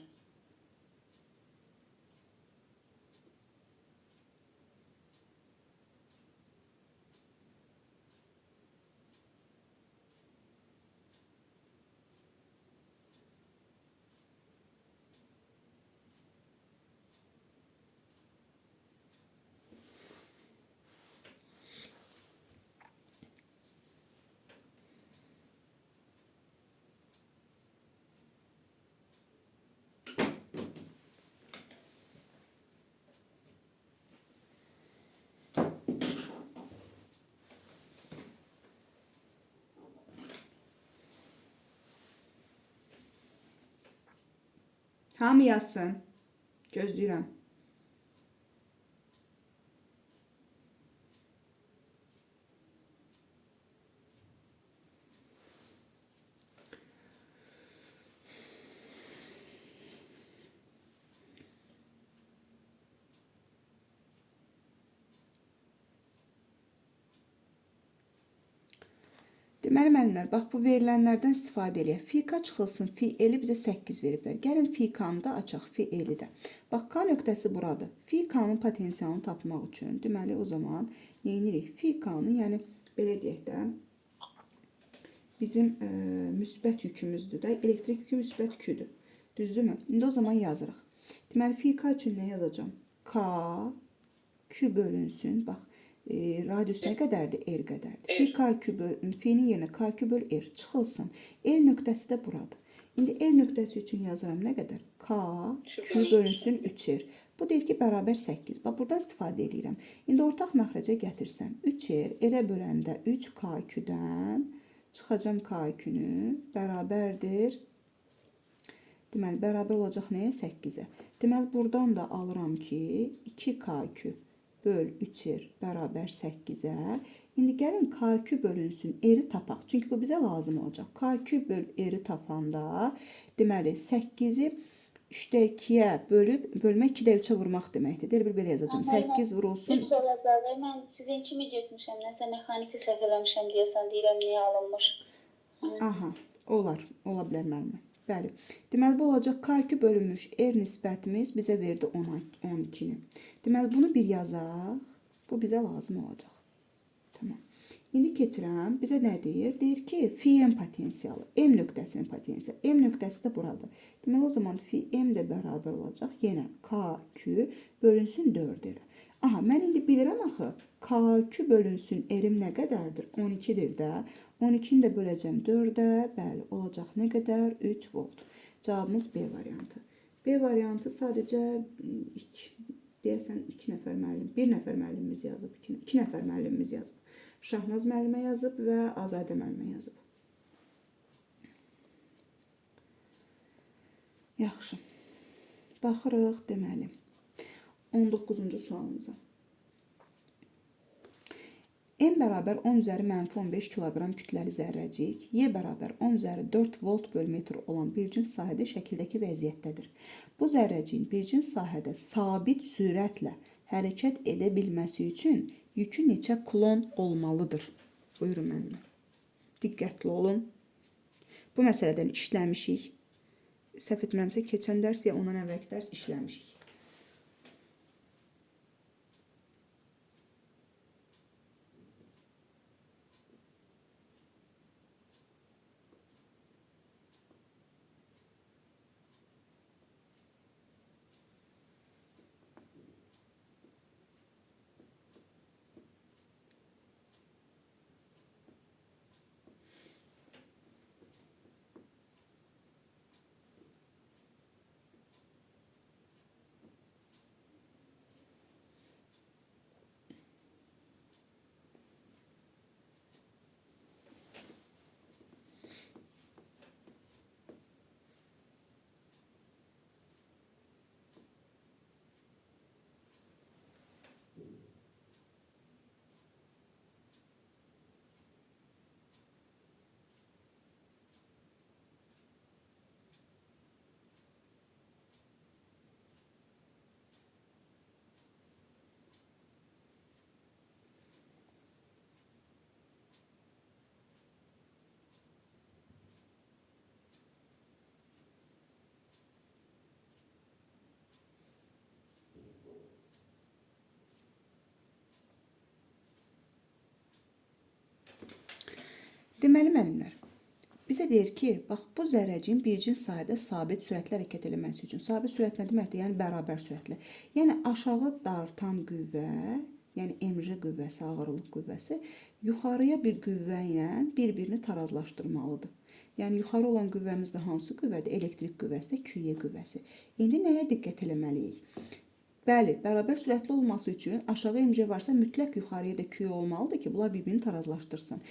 Hamı yazsın. Gözləyirəm. Deməli müəllimlər, bax bu verilənlərdən istifadə eləyək. Phi K çıxılsın, phi L-i bizə 8 veriblər. Gəlin phi K-nı da açaq, phi L-i də. Bax K nöqtəsi buradır. Phi K-nın potensialını tapmaq üçün, deməli o zaman neyinirik? Phi K-nı, yəni belə deyək də, bizim müsbət yükümüzdür də. Elektrik yükü müsbət Q-dür. Düzdürmü? İndi o zaman yazırıq. Deməli, fi K üçün nə yazacağam? K Q bölünsün. Bax, radius nə qədərdir? R qədərdir. Fi K Q fi'nin yerinə K Q böl R çıxılsın. L nöqtəsi də buradır. İndi L nöqtəsi üçün yazıram nə qədər? K Q bölünsün 3R. Bu deyir ki, bərabər 8. Bax, buradan istifadə edirəm. İndi ortaq məxrəcə gətirsəm, 3R R-ə böləndə 3K Q-dən çıxacam K Q-nü bərabərdir. Deməli, bərabər olacaq nəyə? 8-ə. Deməli, buradan da alıram ki, 2KQ böl 3R bərabər 8-ə. İndi gəlin KQ bölünsün R-i tapaq. Çünki bu bizə lazım olacaq. KQ böl R-i tapanda, deməli, 8-i 3-də 2-yə bölüb, bölmək 2-də 3-ə vurmaq deməkdir. Deyir, bir belə yazacağım. 8 vurulsun. Bir sorular mən sizin kimi getmişəm, nəsə mexaniki səhv eləmişəm deyəsən, deyirəm niyə alınmış. Aha, ola bilər müəllimə. Bəli. Deməli, bu olacaq KQ bölünmüş R nisbətimiz bizə verdi 12-ni. Deməli, bunu bir yazaq. Bu bizə lazım olacaq. Tamam. İndi keçirəm. Bizə nə deyir? Deyir ki, fi M potensialı. M nöqtəsinin potensialı. M nöqtəsi də buradır. Deməli, o zaman fi M də bərabər olacaq. Yenə KQ bölünsün 4R. Aha, mən indi bilirəm axı. KQ bölünsün R-im nə qədərdir? 12-dir də. 12-ni də böləcəm 4-ə. Bəli, olacaq nə qədər? 3 volt. Cavabımız B variantı. B variantı sadəcə deyəsən 2 nəfər müəllim, 1 nəfər müəllimimiz yazıb, 2 nəfər müəllimimiz yazıb. Şahnaz müəllimə yazıb və Azadə müəllimə yazıb. Yaxşı. Baxırıq deməli 19-cu sualımıza. M bərabər 10 üzəri mənfi 15 kiloqram kütləli zərrəcik, Y bərabər 10 üzəri 4 volt böl metr olan bir cins sahədə şəkildəki vəziyyətdədir. Bu zərrəciyin bir cins sahədə sabit sürətlə hərəkət edə bilməsi üçün yükü neçə kulon olmalıdır? Buyurun mənimlə. Diqqətli olun. Bu məsələdən işləmişik. Səhv etmirəmsə, keçən dərs ya ondan əvvəlki dərs işləmişik. Deməli müəllimlər, bizə deyir ki, bax bu zərrəciyin bir cins sahədə sabit sürətlə hərəkət etməsi üçün. Sabit sürət nə deməkdir? Yəni bərabər sürətlə. Yəni aşağı dartan qüvvə, yəni mj qüvvəsi, ağırlıq qüvvəsi yuxarıya bir qüvvə ilə bir-birini tarazlaşdırmalıdır. Yəni yuxarı olan qüvvəmiz də hansı qüvvədir? Elektrik qüvvəsi də QY qüvvəsi. İndi nəyə diqqət etməliyik? Bəli, bərabər sürətli olması üçün aşağı mj varsa mütləq yuxarıya da QY olmalıdır ki, bunlar bir-birini tarazlaşdırsın.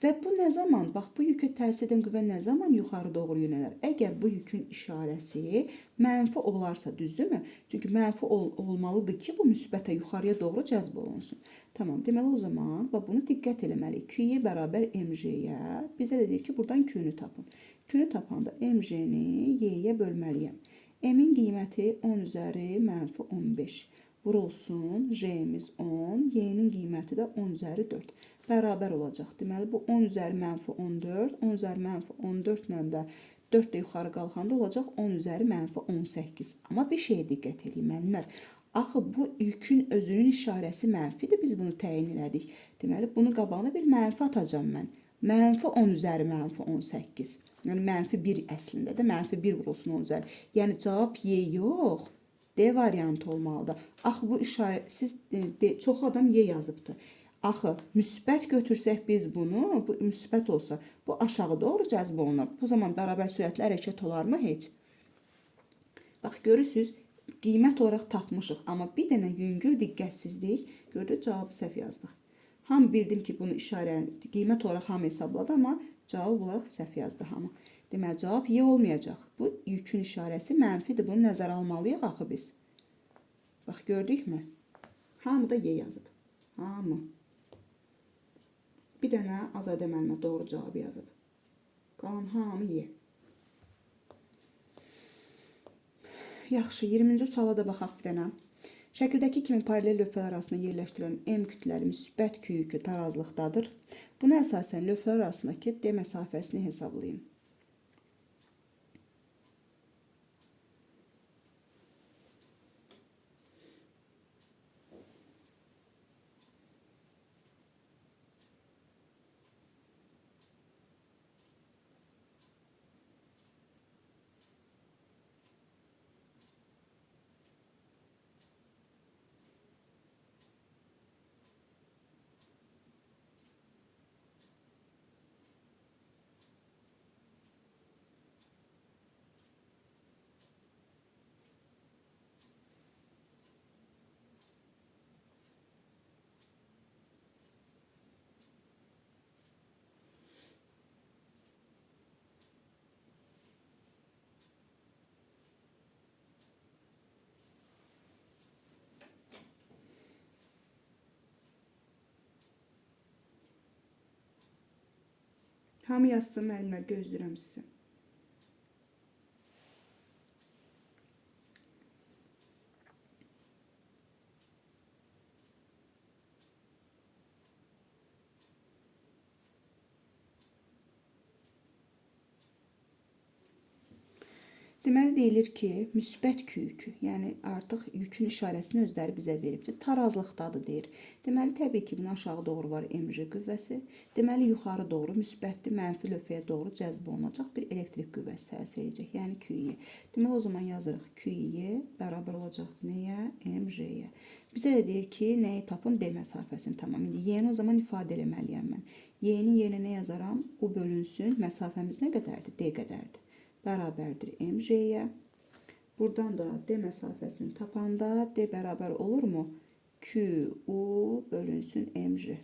Və bu nə zaman, bax bu yükə təsir edən qüvvə nə zaman yuxarı doğru yönələr? Əgər bu yükün işarəsi mənfi olarsa, düzdürmü? Çünki mənfi olmalıdır ki, bu müsbətə yuxarıya doğru cəzb olunsun. Tamam, deməli o zaman bax bunu diqqət eləməliyik. QY bərabər mj-yə, bizə də deyir ki, buradan Q-nü tapın. Q-nü tapanda mj-ni y-yə bölməliyəm. M-in qiyməti 10 üzəri mənfi 15. Vurulsun, J-miz 10, Y-nin qiyməti də 10 üzəri 4. Bərabər olacaq. Deməli, bu 10 üzəri mənfi 14, 10 üzəri mənfi 14 ilə də 4 də yuxarı qalxanda olacaq 10 üzəri mənfi 18. Amma bir şeyə diqqət edin, müəllimlər. Axı, bu yükün özünün işarəsi mənfidir, biz bunu təyin elədik. Deməli, bunu qabağına bir mənfi atacam mən. mənfi 10 üzəri mənfi 18. Yəni mənfi 1 əslində də mənfi 1 vurulsun 10 üzəri. Yəni cavab Y yox, D variantı olmalıdır. Axı bu işarə siz çox adam Y yazıbdı. Axı müsbət götürsək biz bunu, bu müsbət olsa, bu aşağı doğru cəzb olunur. Bu zaman bərabər sürətli hərəkət olarmı heç? Bax görürsüz, qiymət olaraq tapmışıq, amma bir dənə yüngül diqqətsizlik, gördük cavabı səhv yazdıq. Hamı bildim ki, bunu işarə qiymət olaraq hamı hesabladı, amma cavab olaraq səhv yazdı hamı. Deməli cavab Y olmayacaq. Bu yükün işarəsi mənfidir. Bunu nəzərə almalıyıq axı biz. Bax gördükmü? Hamı da Y yazıb. Hamı. Bir dənə Azadə müəllimə doğru cavabı yazıb. Qalan hamı Y. Yaxşı, 20-ci suala da baxaq bir dənə. Şəkildəki kimi paralel lövhələr arasında yerləşdirilən M kütləli müsbət küyükü tarazlıqdadır. Buna əsasən lövhələr arasındakı D məsafəsini hesablayın. Hamı yazsın müəllimlər, gözləyirəm sizi. Deməli deyilir ki, müsbət küyükü, yəni artıq yükün işarəsini özləri bizə veribdir. Tarazlıqdadır deyir. Deməli təbii ki, bunun aşağı doğru var mj qüvvəsi. Deməli yuxarı doğru müsbətli mənfi lövhəyə doğru cəzb olunacaq bir elektrik qüvvəsi təsir edəcək, yəni QY. Deməli o zaman yazırıq QY bərabər olacaqdır nəyə? MJ-yə. Bizə də deyir ki, nəyi tapın? D məsafəsini tamam. İndi Y-ni o zaman ifadə eləməliyəm mən. Y-ni yerinə nə yazaram? U bölünsün. Məsafəmiz nə qədərdir? D qədərdir. Bərabərdir MJ-yə. Buradan da D məsafəsini tapanda D bərabər olurmu? QU bölünsün MJ.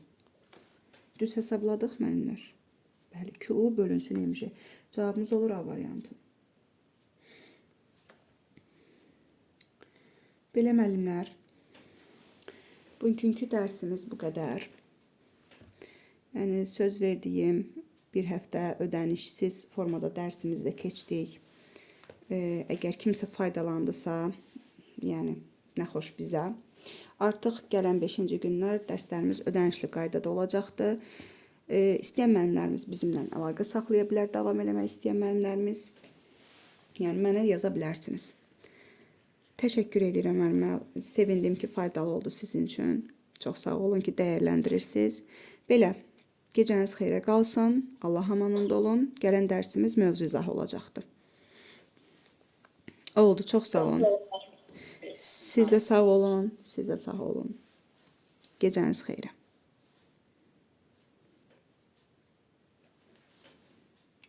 Düz hesabladıq müəllimlər. Bəli, QU bölünsün MJ. Cavabımız olur A variantı. Belə müəllimlər, bugünkü dərsimiz bu qədər. Yəni söz verdiyim bir həftə ödənişsiz formada dərsimizdə keçdik. Əgər kimsə faydalandısa, yəni nə xoş bizə. Artıq gələn 5-ci günlər dərslərimiz ödənişli qaydada olacaqdır. İstəyən müəllimlərimiz bizimlə əlaqə saxlaya bilər, davam eləmək istəyən müəllimlərimiz. Yəni mənə yaza bilərsiniz. Təşəkkür edirəm müəllimə. Sevindim ki, faydalı oldu sizin üçün. Çox sağ olun ki, dəyərləndirirsiniz. Belə. Gecəniz xeyrə qalsın, Allah amanında olun. Gələn dərsimiz mövzu izahı olacaqdır. Oldu, çox sağ olun. Siz də sağ olun, siz də sağ olun. Gecəniz xeyrə.